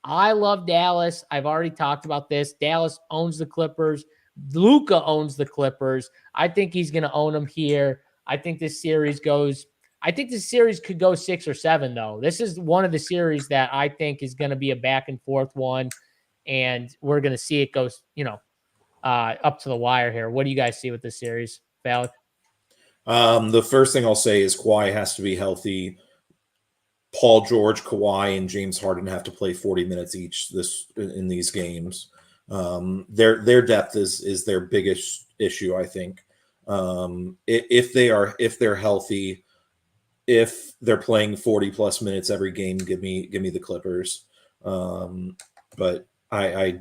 I love Dallas. I've already talked about this. Dallas owns the Clippers. Luka owns the Clippers. I think he's going to own them here. I think this series could go 6 or 7, though. This is one of the series that I think is going to be a back and forth one, and we're going to see it go, up to the wire here. What do you guys see with this series, Valak? The first thing I'll say is Kawhi has to be healthy. Paul George, Kawhi, and James Harden have to play 40 minutes each in these games. Their depth is their biggest issue, I think. If they're healthy, if they're playing 40 plus minutes every game, give me the Clippers. But I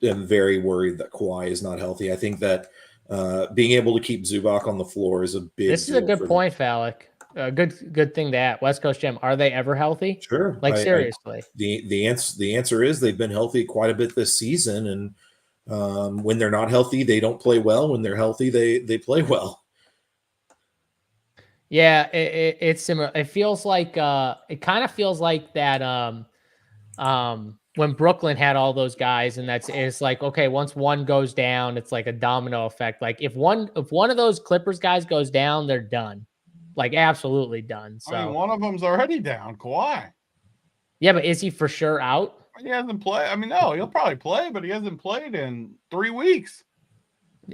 am very worried that Kawhi is not healthy. I think that being able to keep Zubac on the floor is a big. This is a good point, Valak. Good thing to add. West Coast Gem, are they ever healthy? Sure. Like, seriously. The answer is they've been healthy quite a bit this season, and when they're not healthy, they don't play well. When they're healthy, they play well. Yeah, it's similar. It feels like it kind of feels like that when Brooklyn had all those guys, and it's like, okay, once one goes down, it's like a domino effect. Like, if one of those Clippers guys goes down, they're done. Like, absolutely done. So I mean, one of them's already down, Kawhi. Yeah, but is he for sure out? He hasn't played. I mean, no, he'll probably play, but he hasn't played in 3 weeks.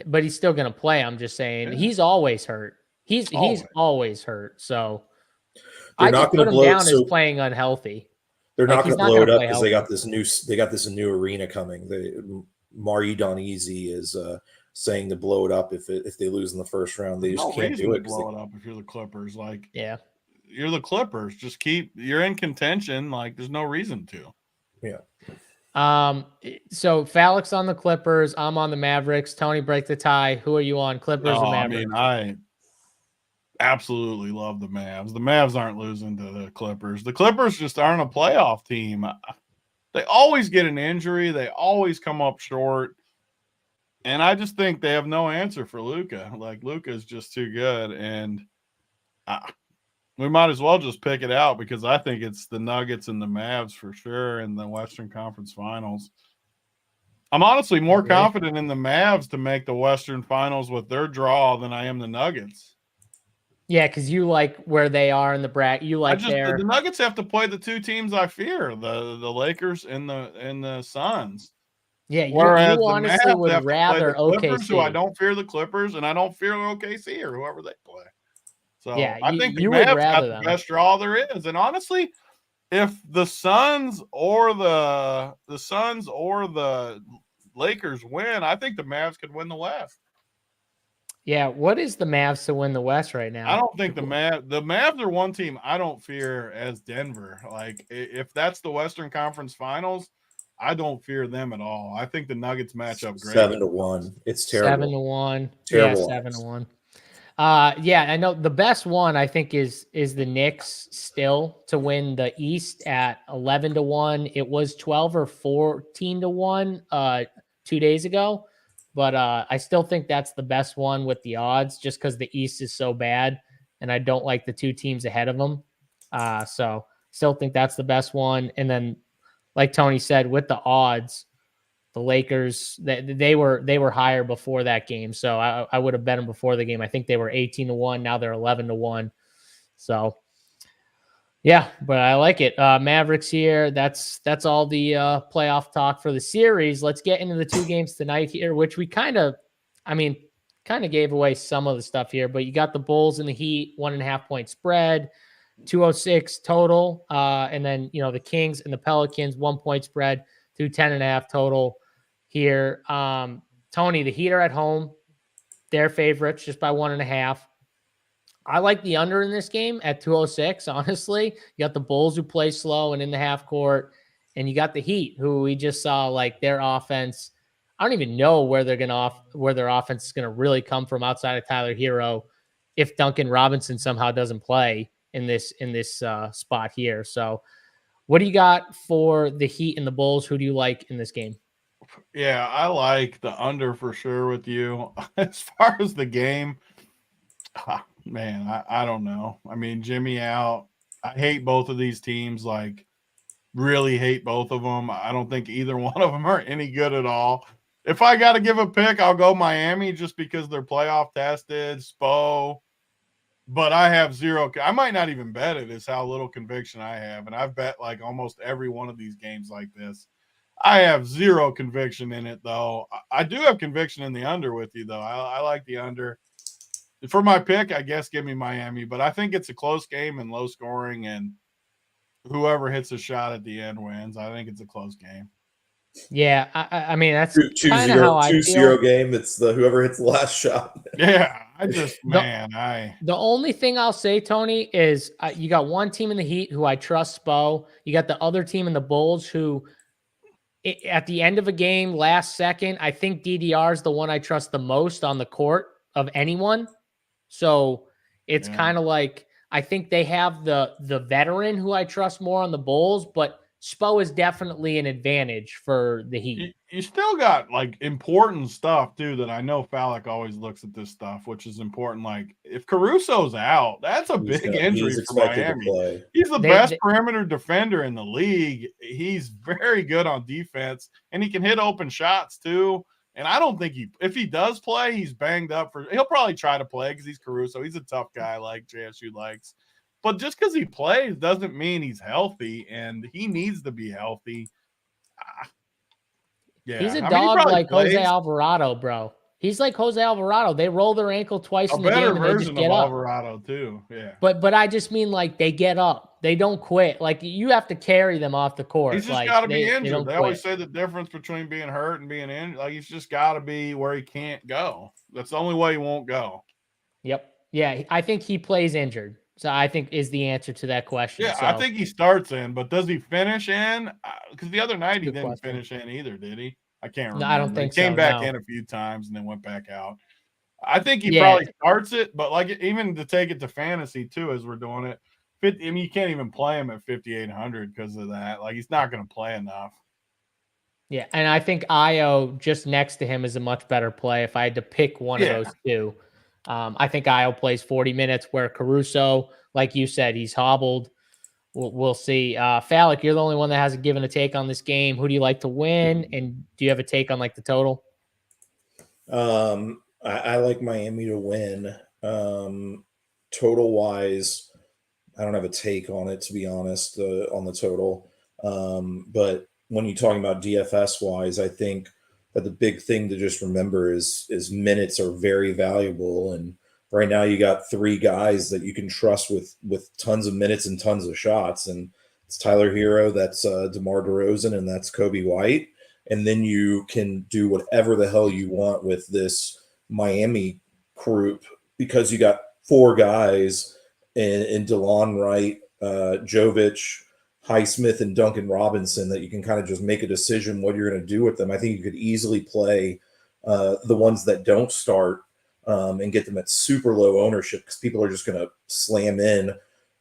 But he's still going to play. I'm just saying, he's always hurt. He's always hurt. So I just put him down as playing unhealthy. They're not going to blow it up because they got this new arena coming. Mari Donizzi is saying to blow it up if they lose in the first round. They just can't do it. Blow it up if you're the Clippers. Like, yeah, you're the Clippers. Just you're in contention. Like, there's no reason to. Yeah. So Falix on the Clippers. I'm on the Mavericks. Tony, break the tie. Who are you on, Clippers or Mavericks? I mean, I absolutely love the Mavs. The Mavs aren't losing to the Clippers. The Clippers just aren't a playoff team. They always get an injury. They always come up short. And I just think they have no answer for Luka. Like, Luka is just too good. And we might as well just pick it out because I think it's the Nuggets and the Mavs for sure in the Western Conference Finals. I'm honestly more confident in the Mavs to make the Western Finals with their draw than I am the Nuggets. Yeah, because you like where they are in the bracket. You like the Nuggets have to play the two teams I fear, the Lakers and the Suns. Yeah, you honestly would rather Clippers, OKC. who I don't fear the Clippers, and I don't fear OKC or whoever they play. So yeah, I think the Mavs got the best draw there is. And honestly, if the Suns or the Lakers win, I think the Mavs could win the West. Yeah, what is the Mavs to win the West right now? I don't think the Mavs are one team I don't fear as Denver. Like, if that's the Western Conference Finals, I don't fear them at all. I think the Nuggets match up great. 7-1. It's terrible. 7-1. Terrible. Yeah, 7-1. Yeah, I know the best one I think is the Knicks still to win the East at 11-1. It was 12 or 14-1 2 days ago, but I still think that's the best one with the odds just because the East is so bad and I don't like the two teams ahead of them. So still think that's the best one. And then like Tony said, with the odds, the Lakers, they were higher before that game. So I would have bet them before the game. I think they were 18-1. Now they're 11-1. So yeah, but I like it. Mavericks here. That's all the playoff talk for the series. Let's get into the 2 games tonight here, which we kind of gave away some of the stuff here, but you got the Bulls and the Heat, 1.5 point spread, 206 total. And then, the Kings and the Pelicans, 1 point spread, 210.5 total here. Tony, the Heat are at home. They're favorites just by 1.5. I like the under in this game at 206, honestly. You got the Bulls who play slow and in the half court, and you got the Heat who we just saw like their offense. I don't even know where their offense is going to really come from outside of Tyler Hero if Duncan Robinson somehow doesn't play in this spot here. So what do you got for the Heat and the Bulls? Who do you like in this game? Yeah, I like the under for sure with you. As far as the game, man, I don't know. I mean, Jimmy out. I hate both of these teams, like really hate both of them. I don't think either one of them are any good at all. If I got to give a pick, I'll go Miami just because they're playoff tested, Spo. But I have zero. I might not even bet it, is how little conviction I have. And I've bet like almost every one of these games like this. I have zero conviction in it, though. I do have conviction in the under with you, though. I like the under. For my pick, I guess give me Miami. But I think it's a close game and low scoring, and whoever hits a shot at the end wins. I think it's a close game. Yeah, I mean, that's 2-0 how I feel. 2-0 game. It's the whoever hits the last shot. Yeah, the only thing I'll say, Tony, is you got one team in the Heat who I trust, Spo. You got the other team in the Bulls who, at the end of a game, last second, I think DDR is the one I trust the most on the court of anyone. So it's kind of like I think they have the veteran who I trust more on the Bulls, but Spo is definitely an advantage for the Heat. You still got like important stuff too that I know Fallick always looks at this stuff, which is important. Like if Caruso's out, that's a big injury for Miami. He's the best perimeter defender in the league. He's very good on defense, and he can hit open shots too. And I don't think if he does play, he's banged up he'll probably try to play because he's Caruso. He's a tough guy like JSU likes. But just because he plays doesn't mean he's healthy, and he needs to be healthy. Yeah, he's a dog like Jose Alvarado, bro. He's like Jose Alvarado. They roll their ankle twice in the game and they just get up. Alvarado too. Yeah. But I just mean like they get up. They don't quit. Like you have to carry them off the court. He's just got to be injured. They always say the difference between being hurt and being injured. Like he's just got to be where he can't go. That's the only way he won't go. Yep. Yeah, I think he plays injured. So I think is the answer to that question. Yeah, so, I think he starts in, but does he finish in? Because the other night he didn't finish in either, did he? I can't remember. No, I don't think he came back in a few times and then went back out. I think he probably starts it, but like even to take it to fantasy too, as we're doing it, I mean, you can't even play him at 5,800 because of that. Like he's not going to play enough. Yeah, and I think Io just next to him is a much better play. If I had to pick one of those two, I think Io plays 40 minutes where Caruso, like you said, he's hobbled. We'll see. Fallick, you're the only one that hasn't given a take on this game. Who do you like to win? And do you have a take on like the total? I like Miami to win. Total wise, I don't have a take on it, to be honest, on the total. But when you're talking about DFS wise, I think that the big thing to just remember is minutes are very valuable. And right now you got 3 guys that you can trust with tons of minutes and tons of shots. And it's Tyler Hero, that's DeMar DeRozan, and that's Kobe White. And then you can do whatever the hell you want with this Miami group because you got 4 guys in DeLon Wright, Jovic, Highsmith, and Duncan Robinson that you can kind of just make a decision what you're going to do with them. I think you could easily play the ones that don't start and get them at super low ownership because people are just going to slam in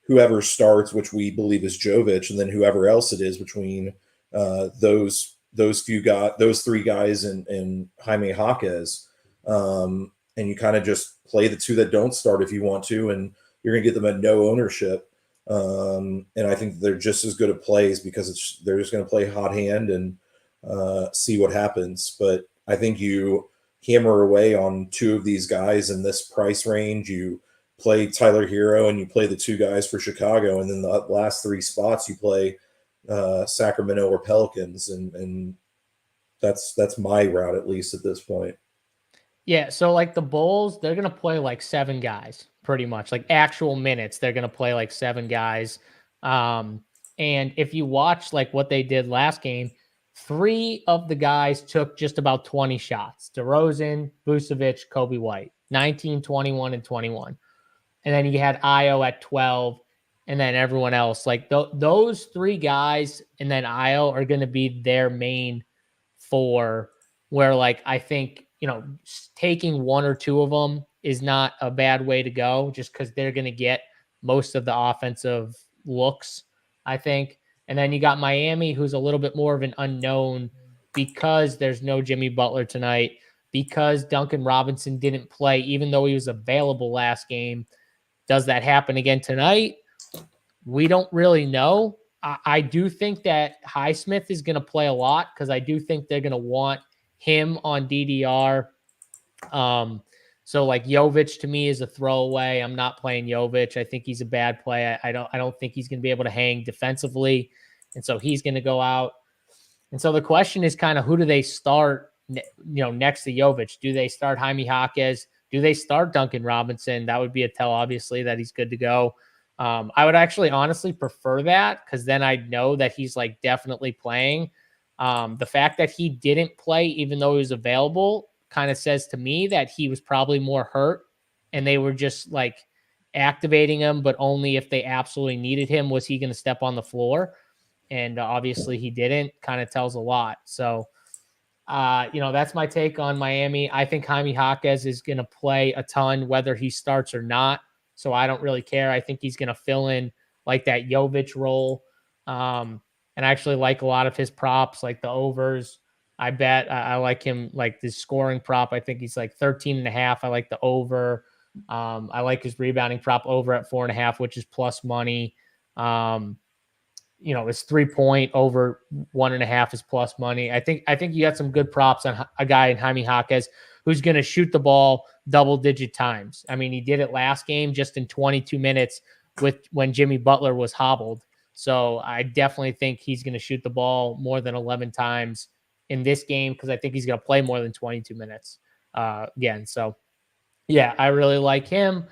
whoever starts, which we believe is Jovic, and then whoever else it is between those 3 guys and Jaime Jaquez. And you kind of just play the 2 that don't start if you want to, and you're going to get them at no ownership. And I think they're just as good at plays because they're just going to play hot hand and see what happens. But I think you hammer away on two of these guys in this price range. You play Tyler Hero and you play the two guys for Chicago, and then the last three spots you play Sacramento or Pelicans, and that's my route, at least at this point. Yeah, so like the Bulls, they're gonna play like 7 guys, pretty much, like actual minutes. They're gonna play like 7 guys. And if you watch like what they did last game, 3 of the guys took just about 20 shots: DeRozan, Vucevic, Kobe White, 19, 21, and 21. And then you had Io at 12, and then everyone else. Like those 3 guys, and then Io are going to be their main 4. Where like I think taking 1 or 2 of them is not a bad way to go, just because they're going to get most of the offensive looks, I think. And then you got Miami, who's a little bit more of an unknown because there's no Jimmy Butler tonight, because Duncan Robinson didn't play, even though he was available last game. Does that happen again tonight? We don't really know. I do think that Highsmith is going to play a lot, because I do think they're going to want him on DDR. So like Jovic to me is a throwaway. I'm not playing Jovic. I think he's a bad play. I don't think he's going to be able to hang defensively, and so he's going to go out. And so the question is kind of, who do they start? Next to Jovic, do they start Jaime Jaquez? Do they start Duncan Robinson? That would be a tell, obviously, that he's good to go. I would actually honestly prefer that, because then I know that he's like definitely playing. The fact that he didn't play, even though he was available, kind of says to me that he was probably more hurt, and they were just like activating him, but only if they absolutely needed him was he going to step on the floor. And obviously he didn't. Kind of tells a lot. So, that's my take on Miami. I think Jaime Jaquez is going to play a ton, whether he starts or not. So I don't really care. I think he's going to fill in like that Jovic role. And I actually like a lot of his props, like the overs. I bet I like him, like this scoring prop. I think he's like 13.5. I like the over. I like his rebounding prop over at 4.5, which is plus money. His 3-point over 1.5 is plus money. I think you got some good props on a guy in Jaime Jaquez who's going to shoot the ball double-digit times. I mean, he did it last game just in 22 minutes when Jimmy Butler was hobbled. So I definitely think he's going to shoot the ball more than 11 times in this game, because I think he's going to play more than 22 minutes again. So, yeah, I really like him.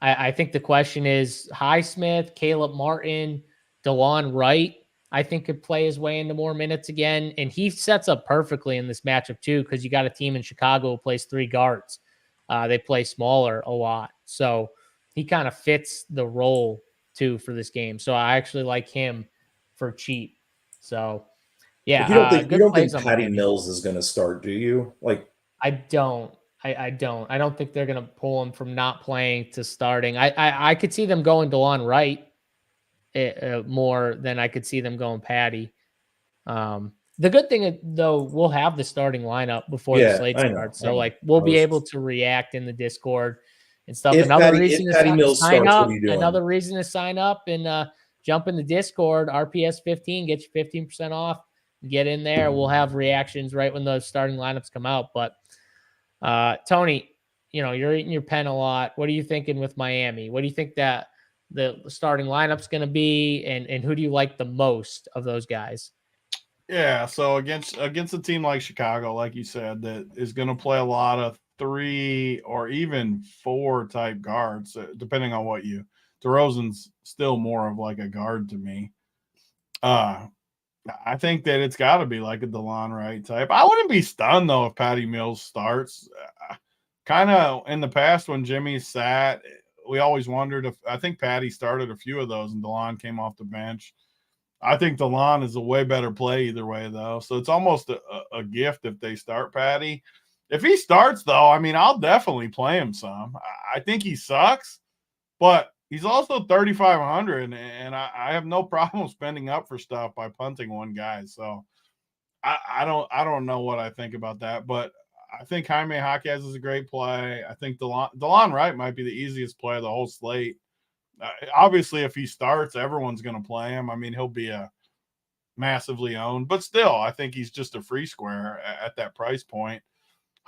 I think the question is Highsmith, Caleb Martin, DeLon Wright, I think could play his way into more minutes again. And he sets up perfectly in this matchup too, because you got a team in Chicago who plays 3 guards. They play smaller a lot. So he kind of fits the role too for this game. So I actually like him for cheap. So yeah, You don't think Patty Mills is going to start, do you? Like, I don't. I don't think they're going to pull him from not playing to starting. I could see them going DeLon Wright more than I could see them going Patty. The good thing, though, we'll have the starting lineup before the slate starts. So, like, we'll be able to react in the Discord and stuff. Another reason to sign up and jump in the Discord, RPS 15, get you 15% off. Get in there. We'll have reactions right when those starting lineups come out. But, Tony, you're eating your pen a lot. What are you thinking with Miami? What do you think that the starting lineup's going to be, and who do you like the most of those guys? Yeah, so against a team like Chicago, like you said, that is going to play a lot of 3 or even 4 type guards, depending on what you. DeRozan's still more of like a guard to me. I think that it's got to be like a DeLon Wright type. I wouldn't be stunned though if Patty Mills starts. Kind of in the past when Jimmy sat, we always wondered if, I think Patty started a few of those and DeLon came off the bench. I think DeLon is a way better play either way, though. So it's almost a gift if they start Patty. If he starts, though, I mean, I'll definitely play him some. I think he sucks, but he's also 3,500, and I have no problem spending up for stuff by punting one guy. So I don't know what I think about that, but I think Jaime Jaquez is a great play. I think DeLon Wright might be the easiest play of the whole slate. Obviously, if he starts, everyone's going to play him. I mean, he'll be a massively owned, but still, I think he's just a free square at that price point.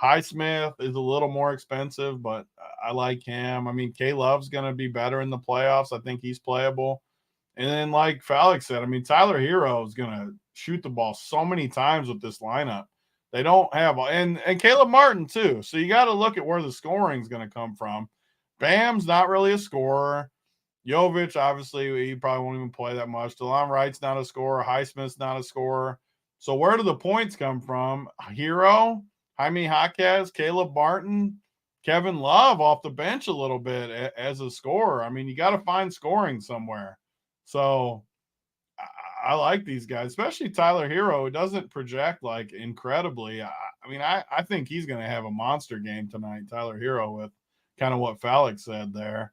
Highsmith is a little more expensive, but I like him. I mean, K-Love's going to be better in the playoffs. I think he's playable. And then, like Felix said, I mean, Tyler Hero is going to shoot the ball so many times with this lineup. They don't have – and Caleb Martin, too. So you got to look at where the scoring is going to come from. Bam's not really a scorer. Jovic, obviously, he probably won't even play that much. DeLon Wright's not a scorer. Highsmith's not a scorer. So where do the points come from? Hero, Jaime Jaquez, Caleb Martin, Kevin Love off the bench a little bit as a scorer. I mean, you got to find scoring somewhere. So I like these guys, especially Tyler Hero, who doesn't project like incredibly. I think he's going to have a monster game tonight, Tyler Hero, with kind of what Felix said there.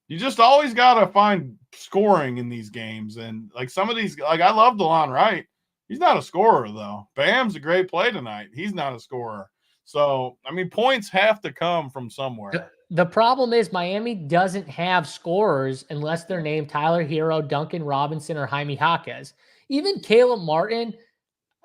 You just always got to find scoring in these games. And like some of these, like I love DeLon Wright. He's not a scorer, though. Bam's a great play tonight. He's not a scorer. So, I mean, points have to come from somewhere. The problem is Miami doesn't have scorers unless they're named Tyler Hero, Duncan Robinson, or Jaime Jaquez. Even Caleb Martin,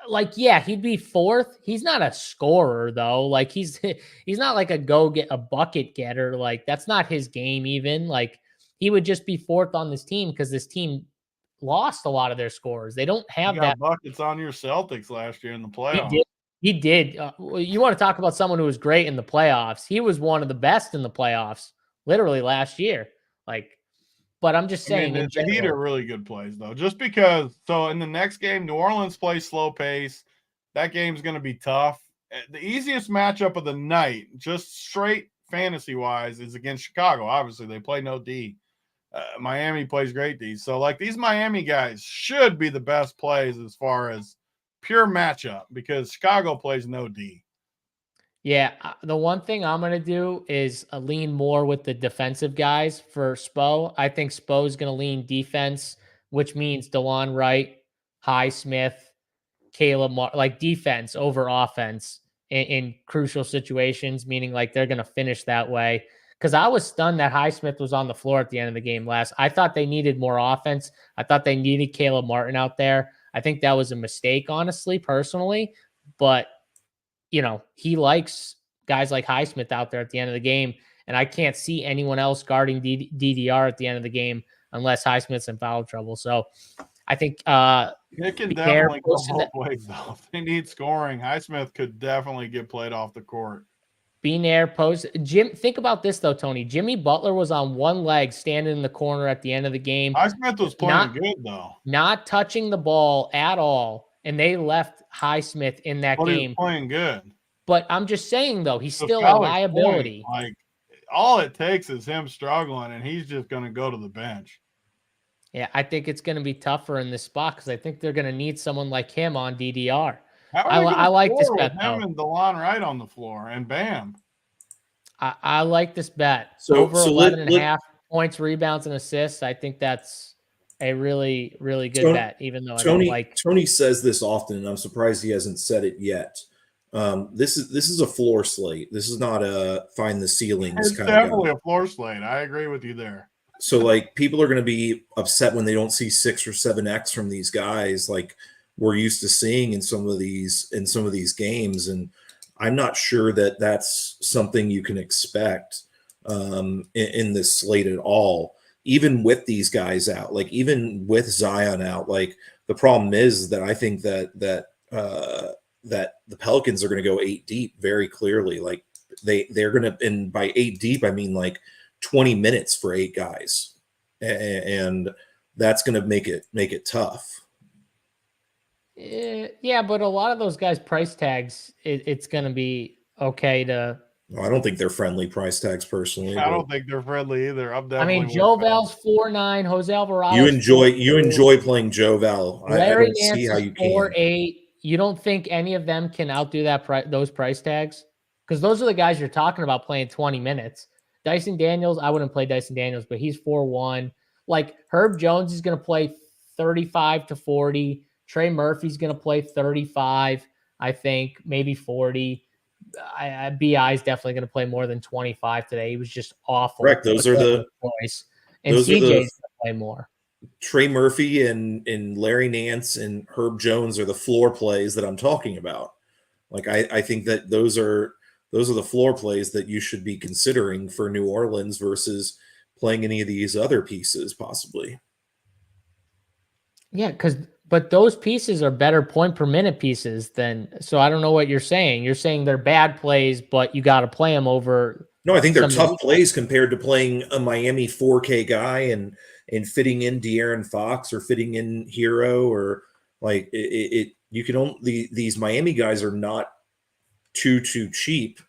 like, yeah, he'd be fourth. He's not a scorer, though. Like, he's not like a go get a bucket getter. Like, that's not his game even. Like, he would just be fourth on this team because this team lost a lot of their scorers. They don't have that. Buckets on your Celtics last year in the playoffs. He did. You want to talk about someone who was great in the playoffs. He was one of the best in the playoffs, literally last year. Like, but I'm just saying. The Heat are really good plays, though. Just because, so in the next game, New Orleans plays slow pace. That game's going to be tough. The easiest matchup of the night, just straight fantasy-wise, is against Chicago. Obviously, they play no D. Miami plays great D. So, like, these Miami guys should be the best plays as far as pure matchup because Chicago plays no D. Yeah, the one thing I'm going to do is lean more with the defensive guys for Spo. I think Spo is going to lean defense, which means DeLon Wright, Highsmith, Caleb, like defense over offense in crucial situations, meaning like they're going to finish that way. Because I was stunned that Highsmith was on the floor at the end of the game last. I thought they needed more offense. I thought they needed Caleb Martin out there. I think that was a mistake, honestly, personally. But, you know, he likes guys like Highsmith out there at the end of the game. And I can't see anyone else guarding DDR at the end of the game unless Highsmith's in foul trouble. So I think it can definitely go both ways, though. If they need scoring, Highsmith could definitely get played off the court. Benair post. Jim, think about this, though, Tony. Jimmy Butler was on one leg standing in the corner at the end of the game. Highsmith was playing good, though. Not touching the ball at all, and they left Highsmith in that game. He was playing good. But I'm just saying, though, he's still a liability. Point, like, all it takes is him struggling, and he's just going to go to the bench. Yeah, I think it's going to be tougher in this spot because I think they're going to need someone like him on DDR. I like this bet, with him and DeLon Wright on the floor and Bam. I like this bet. Over 11.5 points, rebounds, and assists. I think that's a really, really good bet, even though Tony says this often, and I'm surprised he hasn't said it yet. This is a floor slate. This is not a find the ceilings it's kind of definitely a floor slate. I agree with you there. So like people are going to be upset when they don't see 6 or 7x from these guys like we're used to seeing in some of these games, and I'm not sure that that's something you can expect in this slate at all. Even with these guys out, like even with Zion out, like the problem is that I think that the Pelicans are going to go 8 deep very clearly. Like they're going to, and by 8 deep I mean like 20 minutes for 8 guys, and that's going to make it tough. Yeah, but a lot of those guys' price tags, it's going to be okay to. Well, I don't think they're friendly price tags personally. I don't think they're friendly either. Joe Val's 4.9, Jose Alvarado. You enjoy playing Joe Val. Larry Nance is 4.8. You don't think any of them can outdo those price tags? Because those are the guys you're talking about playing 20 minutes. Dyson Daniels, I wouldn't play Dyson Daniels, but he's 4.1. Like Herb Jones is going to play 35 to 40. Trey Murphy's going to play 35, I think, maybe 40. BI is definitely going to play more than 25 today. He was just awful. Correct. Those are the boys. And Those are CJ's the going to play more. Trey Murphy and Larry Nance and Herb Jones are the floor plays that I'm talking about. Like I think that those are the floor plays that you should be considering for New Orleans versus playing any of these other pieces possibly. Yeah, but those pieces are better point per minute pieces than. So I don't know what you're saying. You're saying they're bad plays, but you got to play them over. No, I think they're some of tough plays compared to playing a Miami 4K guy and fitting in De'Aaron Fox or fitting in Hero or like it you can only these Miami guys are not too cheap,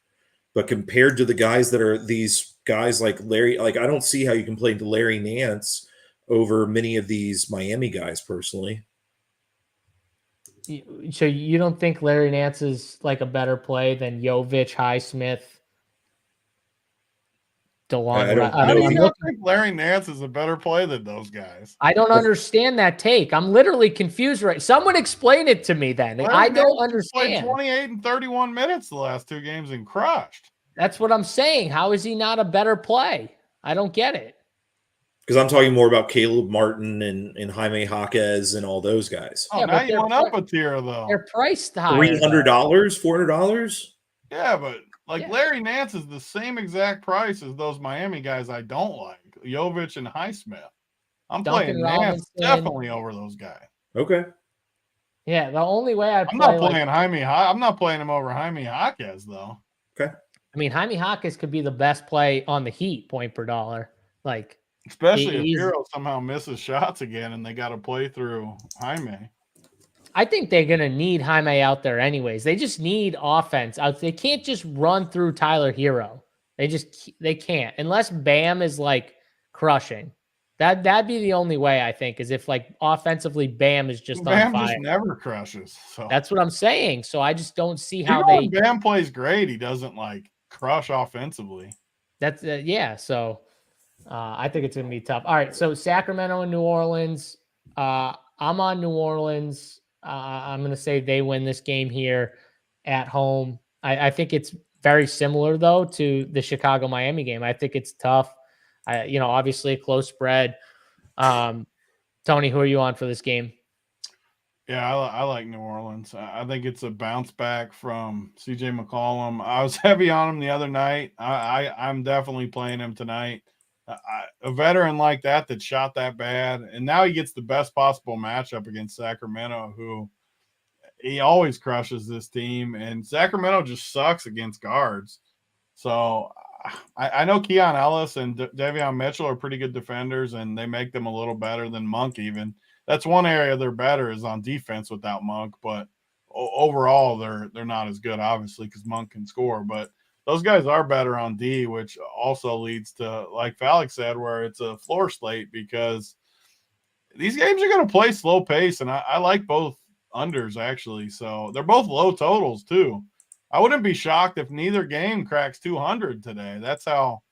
but compared to the guys that are these guys like Larry, like I don't see how you can play to Larry Nance over many of these Miami guys personally. So you don't think Larry Nance is like a better play than Jovic, Highsmith, DeLon? I don't How do you know. not think Larry Nance is a better play than those guys? I don't understand that take. I'm literally confused. Right? Someone explain it to me then. Larry I don't Nance understand. Played 28 and 31 minutes the last two games and crushed. That's what I'm saying. How is he not a better play? I don't get it. Because I'm talking more about Caleb Martin and Jaime Jaquez and all those guys. Oh, Yeah, now but you went up a tier though. They're priced higher. $300, $400. Yeah, but like Yeah. Larry Nance is the same exact price as those Miami guys I don't like, Jovic and Highsmith. I'm Duncan playing Nance Robinson. definitely over those guys. Okay. Yeah, the only way I I'm not playing I'm not playing him over Jaime Jaquez though. Okay. I mean, Jaime Jaquez could be the best play on the Heat point per dollar. Like, Especially if Hero somehow misses shots again and they got to play through Jaime. I think they're going to need Jaime out there anyways. They just need offense out. They can't just run through Tyler Hero. They can't unless Bam is like crushing. That'd be the only way I think is if like offensively Bam is just Bam on fire. just never crushes. So That's what I'm saying. So I just don't see how even when Bam plays great, he doesn't like crush offensively. That's yeah. So I think it's going to be tough. All right. So Sacramento and New Orleans. I'm on New Orleans. I'm going to say they win this game here at home. I think it's very similar though to the Chicago-Miami game. I think it's tough. Obviously a close spread. Tony, who are you on for this game? Yeah, I like New Orleans. I think it's a bounce back from CJ McCollum. I was heavy on him the other night. I'm definitely playing him tonight. A veteran like that shot that bad, and now he gets the best possible matchup against Sacramento, who he always crushes this team, and Sacramento just sucks against guards. So I know Keon Ellis and Davion Mitchell are pretty good defenders, and they make them a little better than Monk even. That's one area they're better is on defense without Monk, but overall they're not as good, obviously, because Monk can score. But those guys are better on D, which also leads to, like Falik said, where it's a floor slate because these games are going to play slow pace, and I like both unders, actually. So they're both low totals, too. I wouldn't be shocked if neither game cracks 200 today. That's how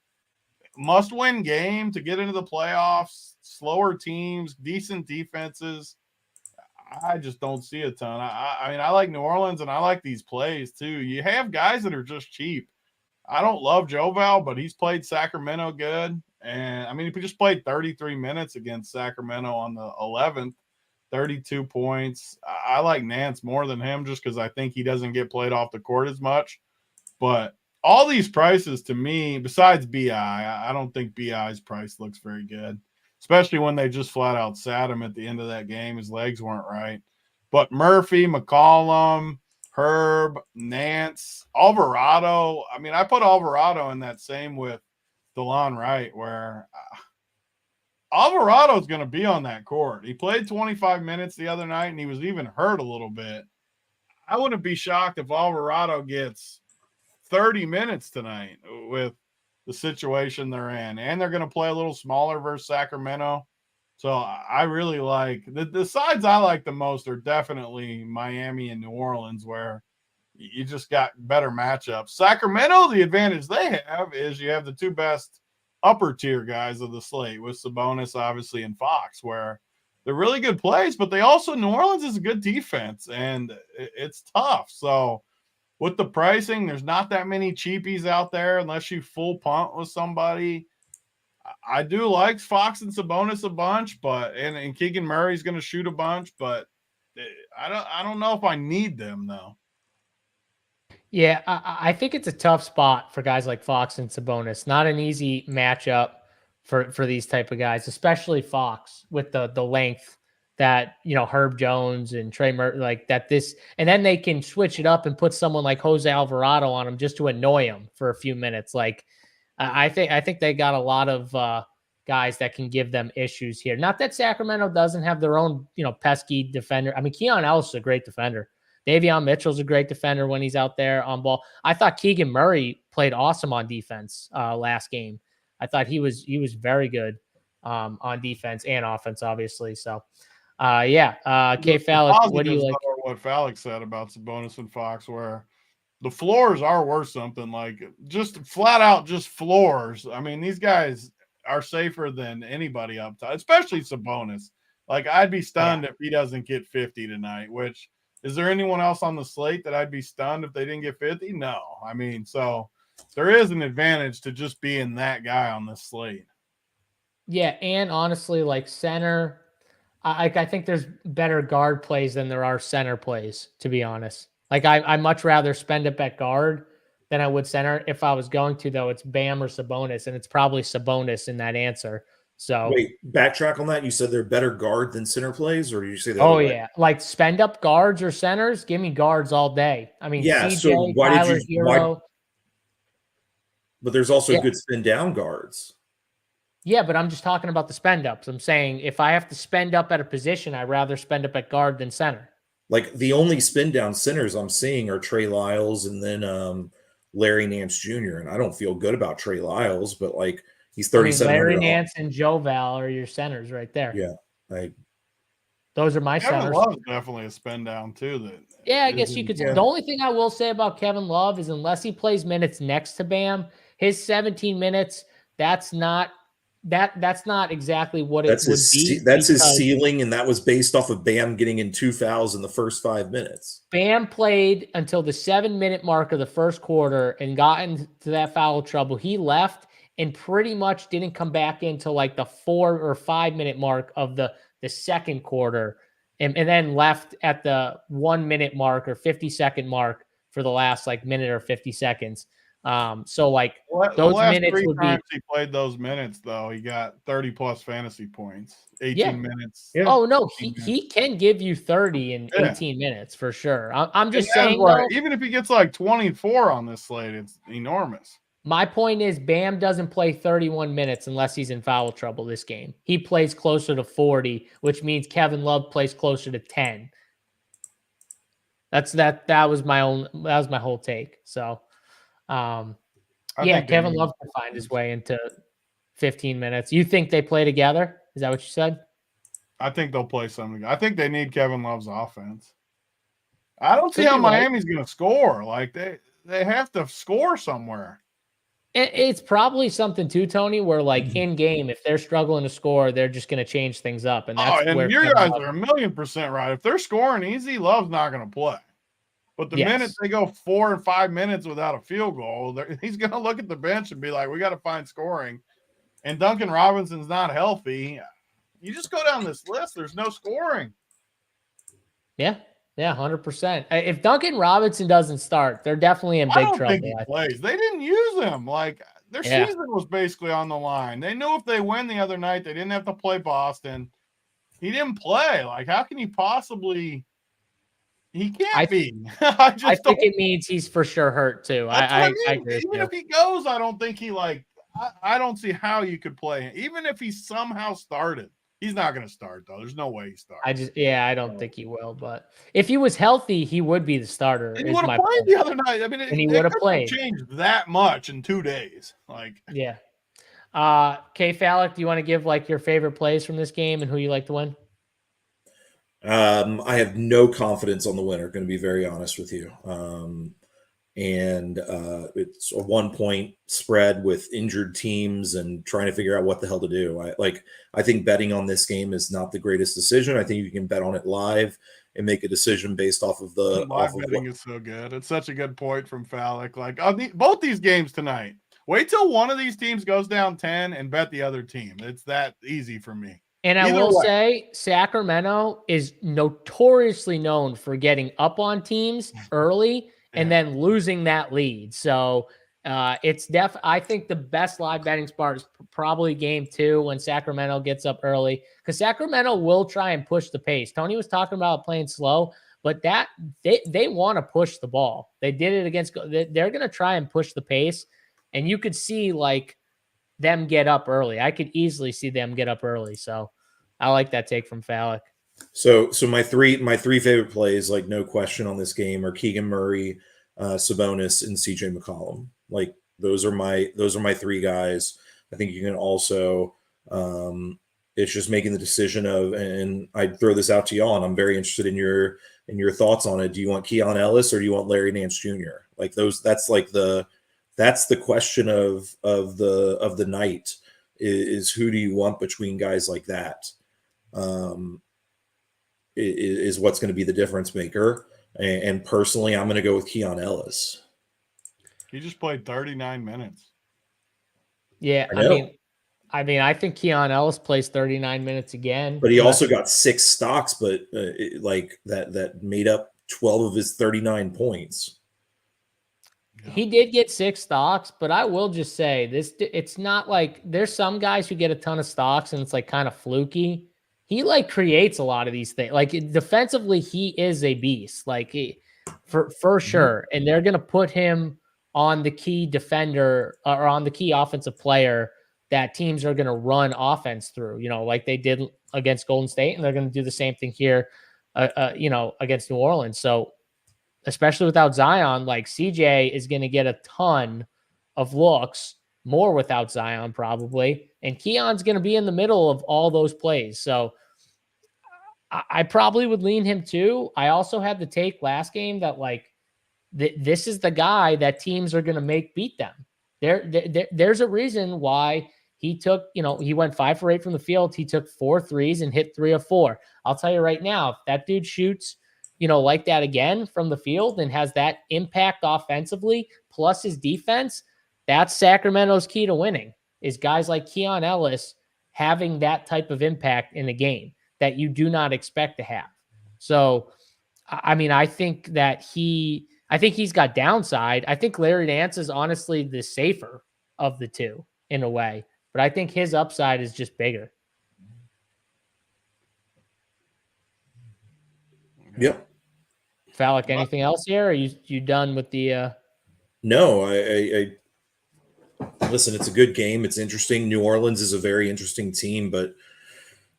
must-win game to get into the playoffs, slower teams, decent defenses. I just don't see a ton. I mean, I like New Orleans, and I like these plays, too. You have guys that are just cheap. I don't love Joval, but he's played Sacramento good. And, I mean, he just played 33 minutes against Sacramento on the 11th, 32 points. I like Nance more than him just because I think he doesn't get played off the court as much. But all these prices to me, besides BI, I don't think BI's price looks very good, especially when they just flat out sat him at the end of that game. His legs weren't right. But Murphy, McCollum, Herb, Nance, Alvarado. I mean, I put Alvarado in that same with DeLon Wright, where Alvarado's going to be on that court. He played 25 minutes the other night, and he was even hurt a little bit. I wouldn't be shocked if Alvarado gets 30 minutes tonight with the situation they're in. And they're going to play a little smaller versus Sacramento. So I really like the sides I like the most are definitely Miami and New Orleans, where you just got better matchups. Sacramento, the advantage they have is you have the two best upper tier guys of the slate with Sabonis, obviously, and Fox, where they're really good plays, but they also, New Orleans is a good defense, and it's tough. So with the pricing, there's not that many cheapies out there unless you full punt with somebody. I do like Fox and Sabonis a bunch, but and Keegan Murray's going to shoot a bunch, but I don't know if I need them though. Yeah, I think it's a tough spot for guys like Fox and Sabonis. Not an easy matchup for these type of guys, especially Fox with the length that Herb Jones and Trey like that. And then they can switch it up and put someone like Jose Alvarado on him just to annoy him for a few minutes. Like I think they got a lot of guys that can give them issues here. Not that Sacramento doesn't have their own pesky defender. I mean, Keon Ellis is a great defender. Davion Mitchell's a great defender when he's out there on ball. I thought Keegan Murray played awesome on defense last game. I thought he was very good on defense and offense, obviously. So, K. Falik, what do you like? What Falik said about Sabonis and Fox, where the floors are worth something, like just flat out just floors. I mean, these guys are safer than anybody up top, especially Sabonis. Like, I'd be stunned if he doesn't get 50 tonight, which – is there anyone else on the slate that I'd be stunned if they didn't get 50? No. I mean, so there is an advantage to just being that guy on this slate. Yeah, and honestly, like center, I think there's better guard plays than there are center plays, to be honest. Like, I much rather spend it at guard than I would center. If I was going to, though, it's Bam or Sabonis, and it's probably Sabonis in that answer. So wait, backtrack on that. You said they're better guard than center plays, or did you say that? Oh yeah, like spend up guards or centers. Give me guards all day. I mean, yeah. CJ, So why Tyler did you? Hero. But there's also good spin down guards. Yeah, but I'm just talking about the spend ups. I'm saying if I have to spend up at a position, I'd rather spend up at guard than center. Like the only spin down centers I'm seeing are Trey Lyles and then Larry Nance Jr. And I don't feel good about Trey Lyles, but like. He's 37. Larry Nance and Joe Val are your centers right there. Yeah. Those are my Kevin centers. Love's definitely a spin down too. I guess you could say. The only thing I will say about Kevin Love is unless he plays minutes next to Bam, his 17 minutes, that's not exactly what it would be. That's his ceiling, and that was based off of Bam getting in 2 fouls in the first 5 minutes. Bam played until the 7-minute mark of the first quarter and got into that foul trouble. He left and pretty much didn't come back into like the 4 or 5 minute mark of the second quarter, and then left at the 1 minute mark or 50-second mark for the last like minute or 50 seconds. So like those minutes would be. He played those minutes though. He got 30 plus fantasy points, 18 minutes. Yeah. Oh no, he can give you 30 in 18 minutes for sure. I'm just saying, even if he gets like 24 on this slate, it's enormous. My point is Bam doesn't play 31 minutes unless he's in foul trouble this game. He plays closer to 40, which means Kevin Love plays closer to 10. That was my whole take. So Kevin Love can find his way into 15 minutes. You think they play together? Is that what you said? I think they'll play something. I think they need Kevin Love's offense. I don't see how Miami's going to score. Like they have to score somewhere. It's probably something too, Tony, where like in game, if they're struggling to score, they're just going to change things up. And that's where your guys are 1,000,000% right. If they're scoring easy, Love's not going to play. But the minute they go 4 or 5 minutes without a field goal, he's going to look at the bench and be like, we got to find scoring. And Duncan Robinson's not healthy. You just go down this list. There's no scoring. Yeah. Yeah, 100%. If Duncan Robinson doesn't start, they're definitely in big trouble. I don't think he plays. They didn't use him. Like their season was basically on the line. They knew if they win the other night, they didn't have to play Boston. He didn't play. Like, how can he possibly? He can't be. I think it means he's for sure hurt too. I agree. Even if he goes, I don't think he I don't see how you could play him. Even if he somehow started. He's not going to start, though. There's no way he starts. I don't think he will. But if he was healthy, he would be the starter. He would have played the other night. I mean, he would have played. Changed that much in 2 days. Like, yeah. K. Falik, do you want to give like your favorite plays from this game and who you like to win? I have no confidence on the winner. Going to be very honest with you. And it's a 1-point spread with injured teams and trying to figure out what the hell to do. I think betting on this game is not the greatest decision. I think you can bet on it live and make a decision based off of the live betting is so good. It's such a good point from Falik. Like both these games tonight, Wait till one of these teams goes down 10 and bet the other team. It's that easy for me. And I will say Sacramento is notoriously known for getting up on teams early and then losing that lead. So it's I think the best live betting spot is probably game 2 when Sacramento gets up early, because Sacramento will try and push the pace. Tony was talking about playing slow, but that they want to push the ball. They did it against, they're going to try and push the pace. And you could see like them get up early. I could easily see them get up early. So I like that take from Fallick. So my three favorite plays, like no question on this game, are Keegan Murray, Sabonis, and CJ McCollum. Like those are my 3 guys. I think you can also it's just making the decision of, and I'd throw this out to y'all, and I'm very interested in your thoughts on it. Do you want Keon Ellis or do you want Larry Nance Jr.? Like that's the question of the night is who do you want between guys like that? Is what's going to be the difference maker. And personally, I'm going to go with Keon Ellis. He just played 39 minutes. Yeah, I mean, I think Keon Ellis plays 39 minutes again. But he also got 6 stocks, but like that made up 12 of his 39 points. He did get 6 stocks, but I will just say this: it's not like there's some guys who get a ton of stocks and it's like kind of fluky. He like creates a lot of these things. Like defensively, he is a beast. Like for sure, and they're gonna put him on the key defender or on the key offensive player that teams are gonna run offense through. You know, like they did against Golden State, and they're gonna do the same thing here. You know, against New Orleans. So, especially without Zion, like CJ is going to get a ton of looks, more without Zion probably. And Keon's going to be in the middle of all those plays. So I probably would lean him too. I also had the take last game that like this is the guy that teams are going to beat them. There's a reason why he took, you know, he went 5 for 8 from the field. He took 4 threes and hit 3 of 4. I'll tell you right now, if that dude shoots, you know, like that again from the field and has that impact offensively plus his defense, that's Sacramento's key to winning, is guys like Keon Ellis having that type of impact in a game that you do not expect to have. So, I mean, I think he's got downside. I think Larry Nance is honestly the safer of the two in a way, but I think his upside is just bigger. Yep. Fallick, anything else here? Or are you done with the No, I listen, it's a good game. It's interesting. New Orleans is a very interesting team, but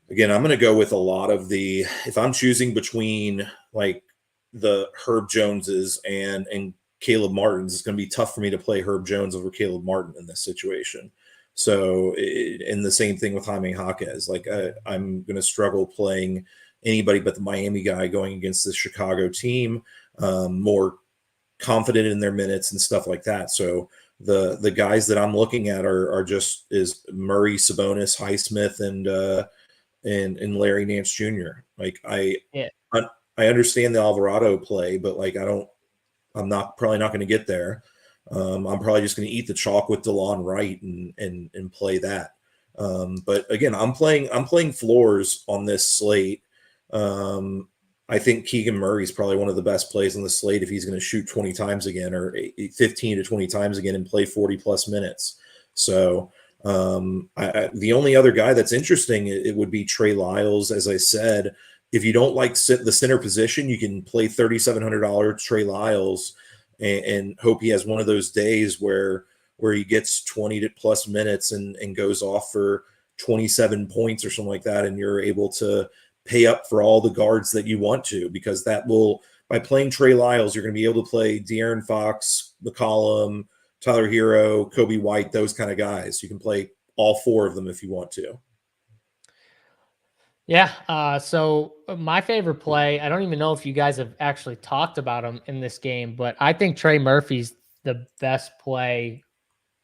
again, I'm going to go with a lot of if I'm choosing between like the Herb Joneses and Caleb Martins, it's going to be tough for me to play Herb Jones over Caleb Martin in this situation. So, and the same thing with Jaime Jaquez. Like I'm going to struggle playing anybody but the Miami guy going against the Chicago team, more confident in their minutes and stuff like that. So the guys that I'm looking at are just is Murray, Sabonis, Highsmith, and Larry Nance Jr. Like I understand the Alvarado play, but like I'm probably not going to get there. I'm probably just going to eat the chalk with DeLon Wright and play that. But again, I'm playing floors on this slate. I think Keegan Murray is probably one of the best plays on the slate if he's going to shoot 20 times again or 15 to 20 times again and play 40 plus minutes. So the only other guy that's interesting, it would be Trey Lyles. As I said, if you don't like the center position, you can play $3,700 Trey Lyles and hope he has one of those days where he gets 20 to plus minutes and goes off for 27 points or something like that. And you're able to pay up for all the guards that you want to, because that will, by playing Trey Lyles, you're going to be able to play De'Aaron Fox, McCollum, Tyler Hero, Kobe White, those kind of guys. You can play all 4 of them if you want to. Yeah. So my favorite play, I don't even know if you guys have actually talked about him in this game, but I think Trey Murphy's the best play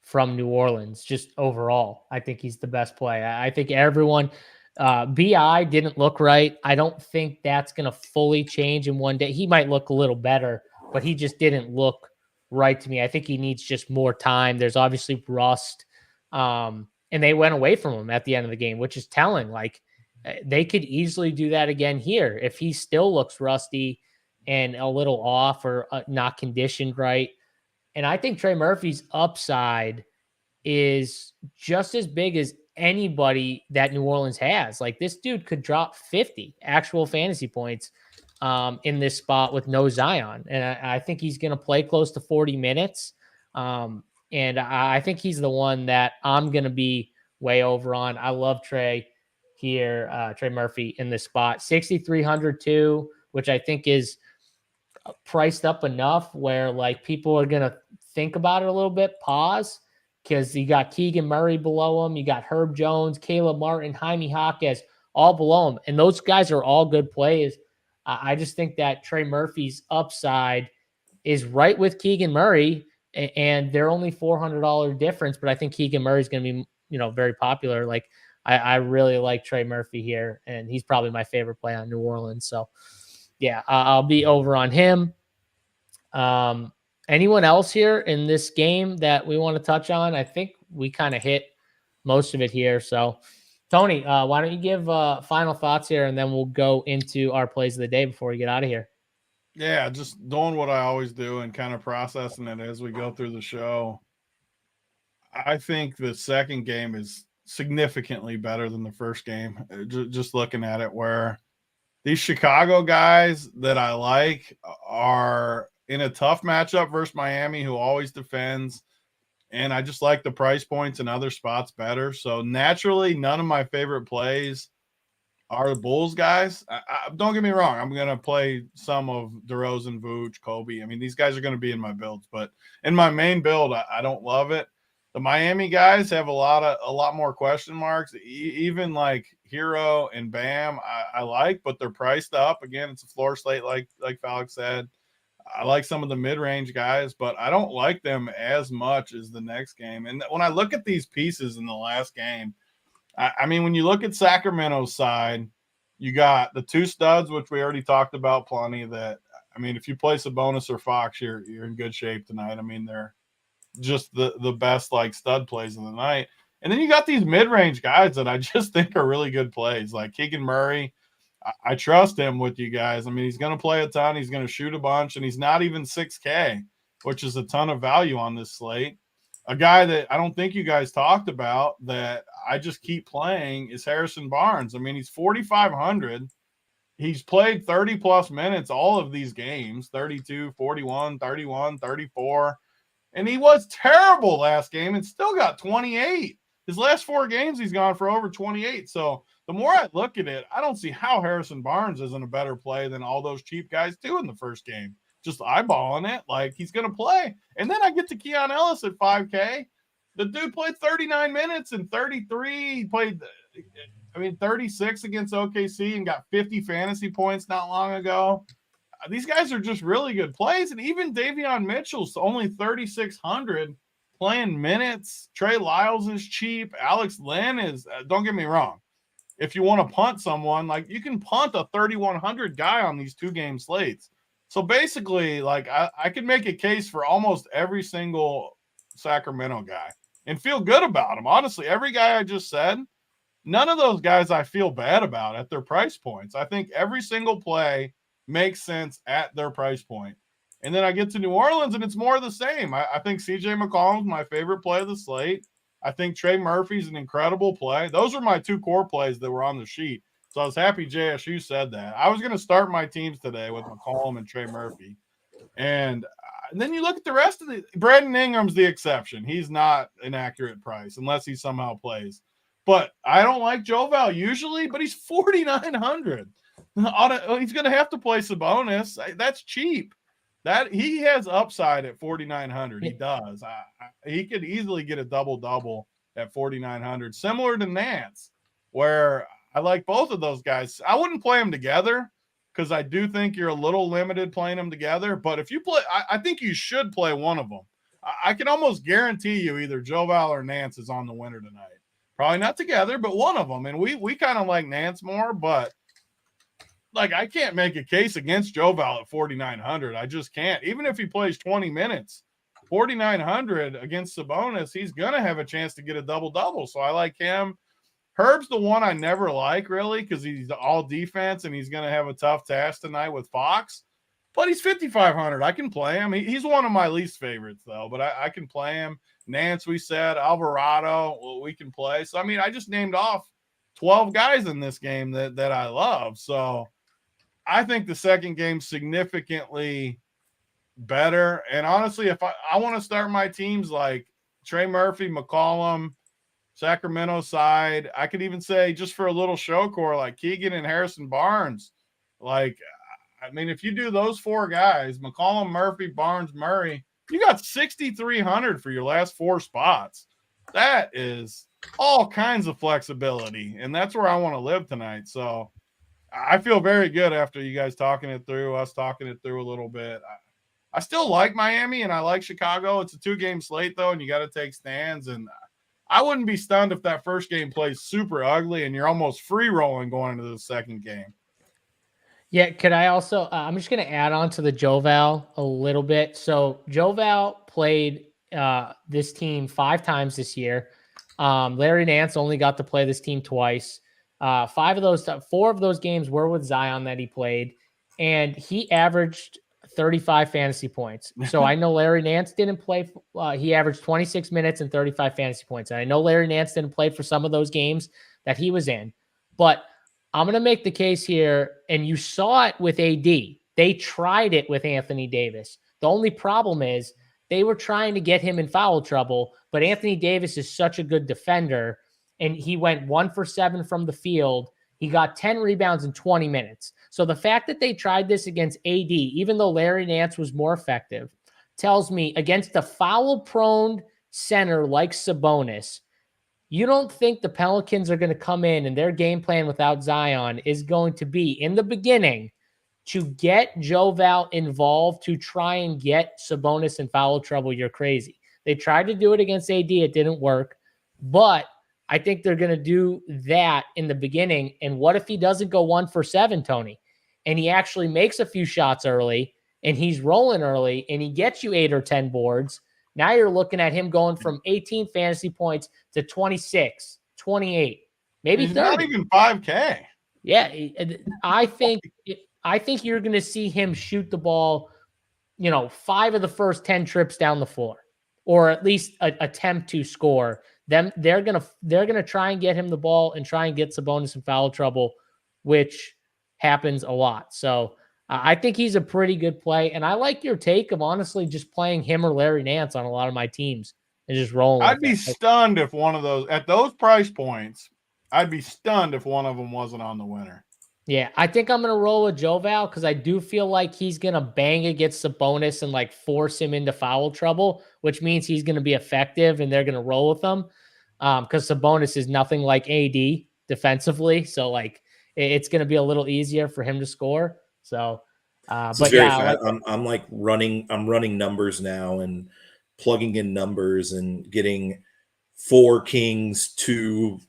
from New Orleans, just overall. I think he's the best play. I think everyone, BI didn't look right. I don't think that's going to fully change in one day. He might look a little better, but he just didn't look right to me. I think he needs just more time. There's obviously rust. And they went away from him at the end of the game, which is telling. Like, they could easily do that again here. If he still looks rusty and a little off or not conditioned right. And I think Trey Murphy's upside is just as big as anybody that New Orleans has. Like, this dude could drop 50 actual fantasy points in this spot with no Zion. And I think he's going to play close to 40 minutes. And I think he's the one that I'm going to be way over on. I love Trey here, Trey Murphy in this spot. 6,300 too, which I think is priced up enough where like people are going to think about it a little bit, pause, because you got Keegan Murray below him. You got Herb Jones, Caleb Martin, Jaime Jaquez all below him. And those guys are all good plays. I just think that Trey Murphy's upside is right with Keegan Murray, and they're only $400 difference, but I think Keegan Murray is going to be, very popular. Like, I really like Trey Murphy here, and he's probably my favorite play on New Orleans. So yeah, I'll be over on him. Anyone else here in this game that we want to touch on? I think we kind of hit most of it here. So Tony, why don't you give final thoughts here, and then we'll go into our plays of the day before we get out of here. Yeah, just doing what I always do and kind of processing it as we go through the show. I think the second game is significantly better than the first game. Just looking at it, where these Chicago guys that I like are in a tough matchup versus Miami, who always defends. And I just like the price points and other spots better. So naturally, none of my favorite plays are the Bulls guys. Don't get me wrong. I'm going to play some of DeRozan, Vooch, Kobe. I mean, these guys are going to be in my builds, but in my main build, I don't love it. The Miami guys have a lot more question marks. Even like Hero and Bam, I like, but they're priced up. Again, it's a floor slate, like Falk said. I like some of the mid-range guys, but I don't like them as much as the next game. And when I look at these pieces in the last game, I mean, when you look at Sacramento's side, you got the two studs, which we already talked about plenty. That, I mean, if you play Sabonis or Fox, you're in good shape tonight. I mean, they're just the best like stud plays of the night. And then you got these mid-range guys that I just think are really good plays, like Keegan Murray. I trust him with you guys. I mean, he's going to play a ton. He's going to shoot a bunch, and he's not even 6K, which is a ton of value on this slate. A guy that I don't think you guys talked about that I just keep playing is Harrison Barnes. I mean, he's 4,500. He's played 30-plus minutes all of these games, 32, 41, 31, 34. And he was terrible last game and still got 28. His last 4 games, he's gone for over 28. So the more I look at it, I don't see how Harrison Barnes isn't a better play than all those cheap guys do in the first game. Just eyeballing it, like he's going to play. And then I get to Keon Ellis at 5K. The dude played 39 minutes and 33. He played, 36 against OKC and got 50 fantasy points not long ago. These guys are just really good plays. And even Davion Mitchell's only 3,600 playing minutes. Trey Lyles is cheap. Alex Len is, don't get me wrong. If you want to punt someone, like you can punt a 3,100 guy on these 2-game slates. So basically, like I can make a case for almost every single Sacramento guy and feel good about them. Honestly, every guy I just said, none of those guys I feel bad about at their price points. I think every single play makes sense at their price point. And then I get to New Orleans and it's more of the same. I think CJ McCollum's my favorite play of the slate. I think Trey Murphy's an incredible play. Those are my 2 core plays that were on the sheet. So I was happy JSU said that. I was going to start my teams today with McCollum and Trey Murphy. And then you look at the rest of the – Brandon Ingram's the exception. He's not an accurate price unless he somehow plays. But I don't like Joval usually, but he's 4,900. He's going to have to play Sabonis. That's cheap. That he has upside at 4,900. He does. He could easily get a double-double at 4,900, similar to Nance, where I like both of those guys. I wouldn't play them together because I do think you're a little limited playing them together. But if you play, I think you should play one of them. I can almost guarantee you either Joval or Nance is on the winner tonight. Probably not together, but one of them. And we kind of like Nance more, but like I can't make a case against Joval at 4,900. I just can't. Even if he plays 20 minutes, 4,900 against Sabonis, he's going to have a chance to get a double-double. So I like him. Herb's the one I never like, really, because he's all defense, and he's going to have a tough task tonight with Fox. But he's 5,500. I can play him. He's one of my least favorites, though, but I can play him. Nance, we said. Alvarado, we can play. So, I mean, I just named off 12 guys in this game that I love. So I think the second game significantly better. And honestly, if I want to start my teams like Trey Murphy, McCollum, Sacramento side, I could even say just for a little show core like Keegan and Harrison Barnes. Like, I mean, if you do those four guys, McCollum, Murphy, Barnes, Murray, you got 6,300 for your last four spots. That is all kinds of flexibility, and that's where I want to live tonight. So I feel very good after you guys talking it through, us talking it through a little bit. I still like Miami, and I like Chicago. It's a 2-game slate, though, and you got to take stands. And I wouldn't be stunned if that first game plays super ugly and you're almost free rolling going into the second game. Yeah, could I also I'm just going to add on to the Joval a little bit. So Joval played this team 5 times this year. Larry Nance only got to play this team twice. 4 of those games were with Zion that he played, and he averaged 35 fantasy points. So I know Larry Nance didn't play. He averaged 26 minutes and 35 fantasy points. And I know Larry Nance didn't play for some of those games that he was in, but I'm going to make the case here, and you saw it with AD. They tried it with Anthony Davis. The only problem is they were trying to get him in foul trouble, but Anthony Davis is such a good defender, and he went 1 for 7 from the field. He got 10 rebounds in 20 minutes. So the fact that they tried this against AD, even though Larry Nance was more effective, tells me against a foul-prone center like Sabonis, you don't think the Pelicans are going to come in and their game plan without Zion is going to be, in the beginning, to get Joval involved to try and get Sabonis in foul trouble. You're crazy. They tried to do it against AD. It didn't work. But I think they're going to do that in the beginning. And what if he doesn't go 1 for 7, Tony, and he actually makes a few shots early and he's rolling early and he gets you 8 or 10 boards? Now you're looking at him going from 18 fantasy points to 26, 28, maybe 30. Not even 5K. Yeah, I think you're going to see him shoot the ball, 5 of the first 10 trips down the floor, or at least attempt to score. They're gonna try and get him the ball and try and get Sabonis in foul trouble, which happens a lot. So I think he's a pretty good play, and I like your take of honestly just playing him or Larry Nance on a lot of my teams and just rolling. I'd be stunned if one of those at those price points. I'd be stunned if one of them wasn't on the winner. Yeah, I think I'm going to roll with Joval because I do feel like he's going to bang against Sabonis and force him into foul trouble, which means he's going to be effective and they're going to roll with him because Sabonis is nothing like AD defensively. So it's going to be a little easier for him to score. So, but yeah, I'm running numbers now and plugging in numbers and getting 4 Kings, 2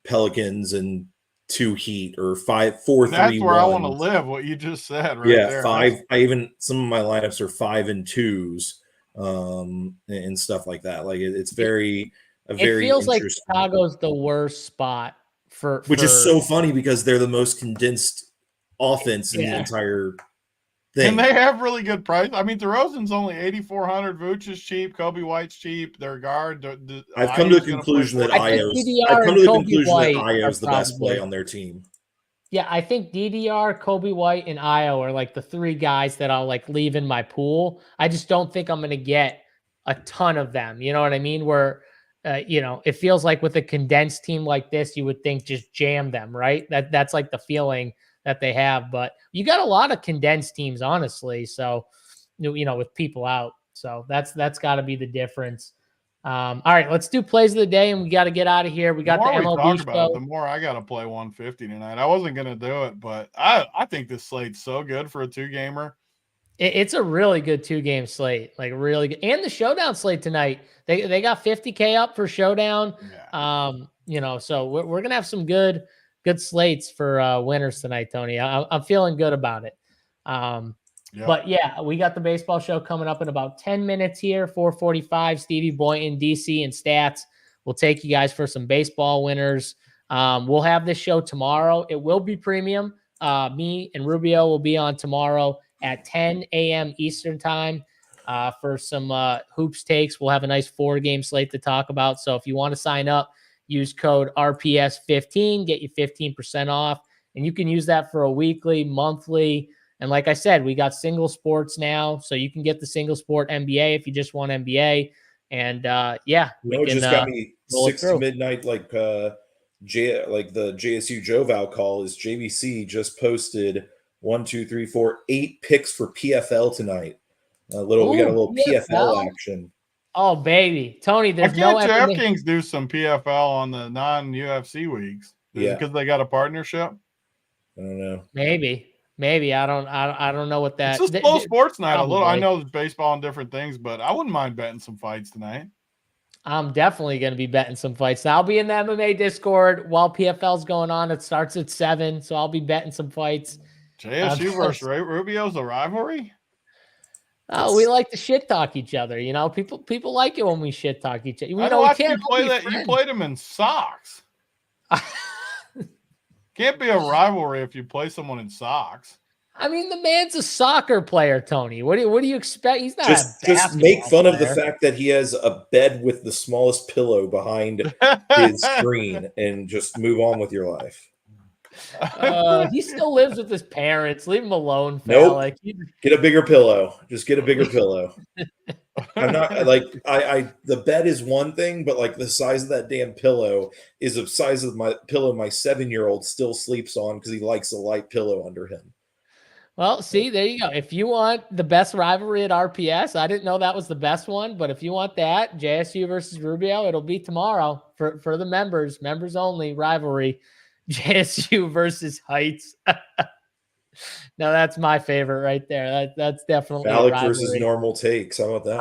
Pelicans, and 2 Heat, or 5, 4, 3. That's where I want to live. What you just said, right? Yeah, there. 5. Some of my lineups are 5 and 2s, and stuff like that. It's very. It feels like Chicago's the worst spot which is so funny because they're the most condensed offense in the entire thing. And they have really good price. I mean, DeRozan's only 8,400. Vooch is cheap. Kobe White's cheap. Their guard. I've come to the conclusion that Io's the best play on their team. Yeah, I think DDR, Kobe White, and Io are the 3 guys that I'll leave in my pool. I just don't think I'm going to get a ton of them. You know what I mean? Where it feels like with a condensed team like this, you would think just jam them, right? That's the feeling that they have. But you got a lot of condensed teams, honestly. So, with people out. So that's got to be the difference. All right, let's do plays of the day, and we got to get out of here. We got the MLB show. The more I got to play 150 tonight. I wasn't going to do it, but I think this slate's so good for a 2-gamer. It's a really good 2-game slate, really good. And the showdown slate tonight, they got 50K up for showdown. Yeah. So we're gonna have some good slates for winners tonight, Tony. I'm feeling good about it. Yep. But yeah, we got the baseball show coming up in about 10 minutes here, 4:45. Stevie Boynton, DC, and Stats will take you guys for some baseball winners. We'll have this show tomorrow. It will be premium. Me and Rubio will be on tomorrow at 10 a.m. Eastern time for some hoops takes. We'll have a nice 4-game slate to talk about. So if you want to sign up, use code RPS15, get you 15% off. And you can use that for a weekly, monthly. And like I said, we got single sports now. So you can get the single sport NBA if you just want NBA. And yeah, it just got me 6 to midnight, like the JSU Joval call is JVC just posted 8 picks for PFL tonight. We got a little PFL action. Oh baby, Tony, there's no DraftKings do some PFL on the non-UFC weeks. Because they got a partnership. I don't know. Maybe I don't know what that. It's just slow sports night. Probably. A little. I know there's baseball and different things, but I wouldn't mind betting some fights tonight. I'm definitely going to be betting some fights. Now, I'll be in the MMA Discord while PFL's going on. It starts at 7, so I'll be betting some fights. JSU versus Rubio's a rivalry. Oh, we like to shit talk each other. You know, people like it when we shit talk each other. You played them in socks. Can't be a rivalry if you play someone in socks. I mean, the man's a soccer player, Tony. What do you expect? He's not just make fun of the fact that he has a bed with the smallest pillow behind his screen and just move on with your life. He still lives with his parents. Leave him alone, Nope. Get a bigger pillow. Just get a bigger pillow. I'm not like the bed is one thing, but like the size of that damn pillow is the size of my pillow my 7-year-old still sleeps on because he likes a light pillow under him. Well, see, there you go. If you want the best rivalry at RPS, I didn't know that was the best one, but if you want that, JSU versus Rubio, it'll be tomorrow for the members only rivalry, JSU versus Heights. No, that's my favorite right there. That's definitely Alec versus normal takes. How about that?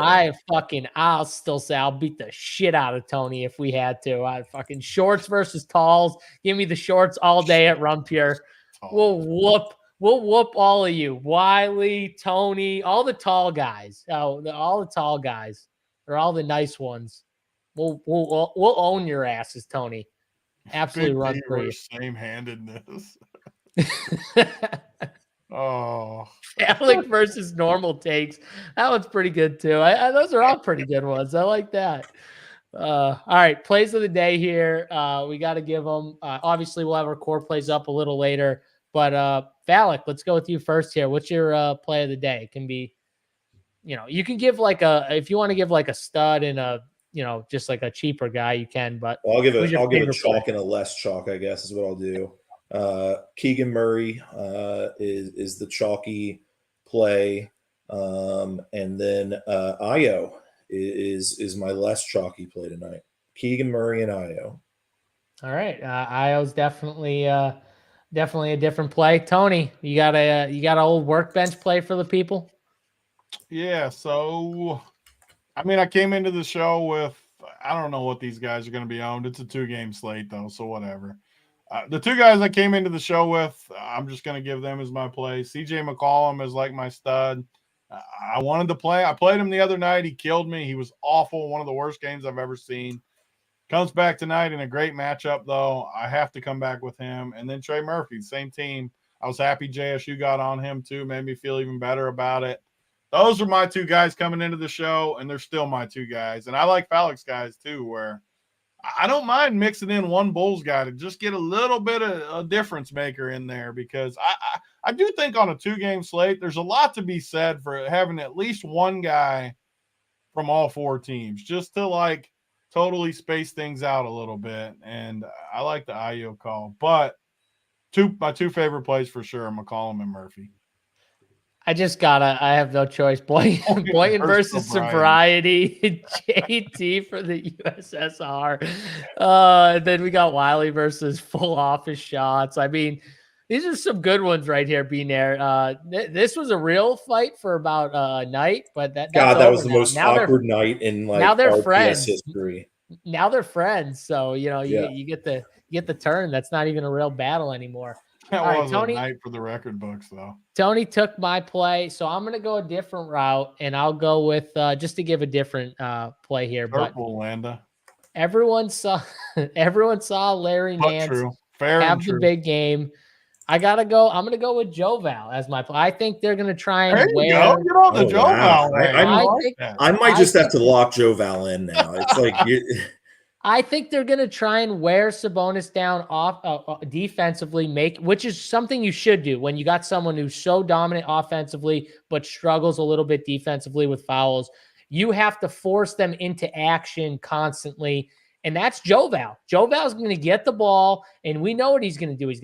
I'll still say I'll beat the shit out of Tony if we had to. I fucking shorts versus talls. Give me the shorts all day at Rumpier. We'll whoop all of you. Wiley, Tony, all the tall guys. All the tall guys. They're all the nice ones. We'll own your asses, Tony. Absolutely run through you. Same-handedness. Oh. Alec versus normal takes. That one's pretty good too. Those are all pretty good ones. I like that. All right, plays of the day here. We got to give them. Obviously, we'll have our core plays up a little later. But Valak, let's go with you first here. What's your play of the day? It can be, you can give if you want to give like a stud and just like a cheaper guy, you can. But I'll give a chalk and a less chalk, I guess, is what I'll do. Keegan Murray is the chalky play, and then Io is my less chalky play tonight. Keegan Murray and Io. All right, Io's definitely a different play. Tony, you got an old workbench play for the people? Yeah, so I came into the show with I don't know what these guys are going to be owned. It's a 2-game slate though, so whatever. The 2 guys I came into the show with, I'm just going to give them as my play. CJ McCollum is like my stud. I wanted to play. I played him the other night. He killed me. He was awful. One of the worst games I've ever seen. Comes back tonight in a great matchup, though. I have to come back with him. And then Trey Murphy, same team. I was happy JSU got on him, too. Made me feel even better about it. Those are my 2 guys coming into the show, and they're still my 2 guys. And I like Falix guys, too, where I don't mind mixing in one Bulls guy to just get a little bit of a difference maker in there because I do think on a 2-game slate, there's a lot to be said for having at least one guy from all 4 teams just to totally space things out a little bit. And I like the IO call, but my 2 favorite plays for sure are McCollum and Murphy. I have no choice. Boynton versus Sobriety. JT for the USSR. Then we got Wiley versus full office shots. These are some good ones right here, being there. This was a real fight for about a night, but that was the most awkward night in now they're RPS friends. history. Now they're friends, so you get the turn. That's not even a real battle anymore. That All right, was Tony. a night for the record books, though. Tony took my play, so I'm going to go a different route, and I'll go with just to give a different play here. Purple, Landa. Everyone saw Larry Nance True. Fair have and the true. big game. I'm going to go with Joval as my play. I think they're going to try and There you wear. go. Get on the Oh, Joe wow. Val. I might just have to lock Joe Val in now. It's like I think they're going to try and wear Sabonis down off defensively, which is something you should do when you got someone who's so dominant offensively but struggles a little bit defensively with fouls. You have to force them into action constantly, and that's Joval. Joval's going to get the ball, and we know what he's going to do. He's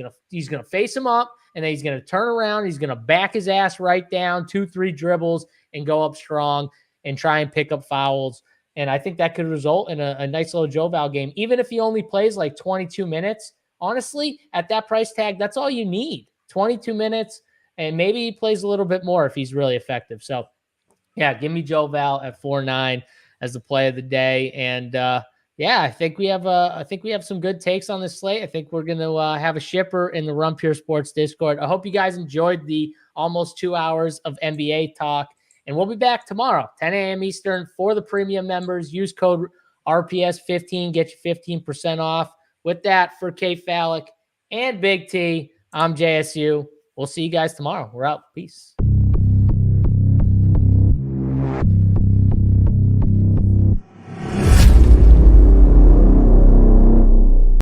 going to face him up, and then he's going to turn around. He's going to back his ass right down, 2-3 dribbles, and go up strong and try and pick up fouls. And I think that could result in a nice little Joval game. Even if he only plays like 22 minutes, honestly, at that price tag, that's all you need. 22 minutes, and maybe he plays a little bit more if he's really effective. So, yeah, give me Joval at 4.9 as the play of the day. And I think we have some good takes on this slate. I think we're gonna have a shipper in the Run Pure Sports Discord. I hope you guys enjoyed the almost 2 hours of NBA talk. And we'll be back tomorrow, 10 a.m. Eastern for the premium members. Use code RPS15, get you 15% off. With that, for K Falik and Big T, I'm JSU. We'll see you guys tomorrow. We're out. Peace.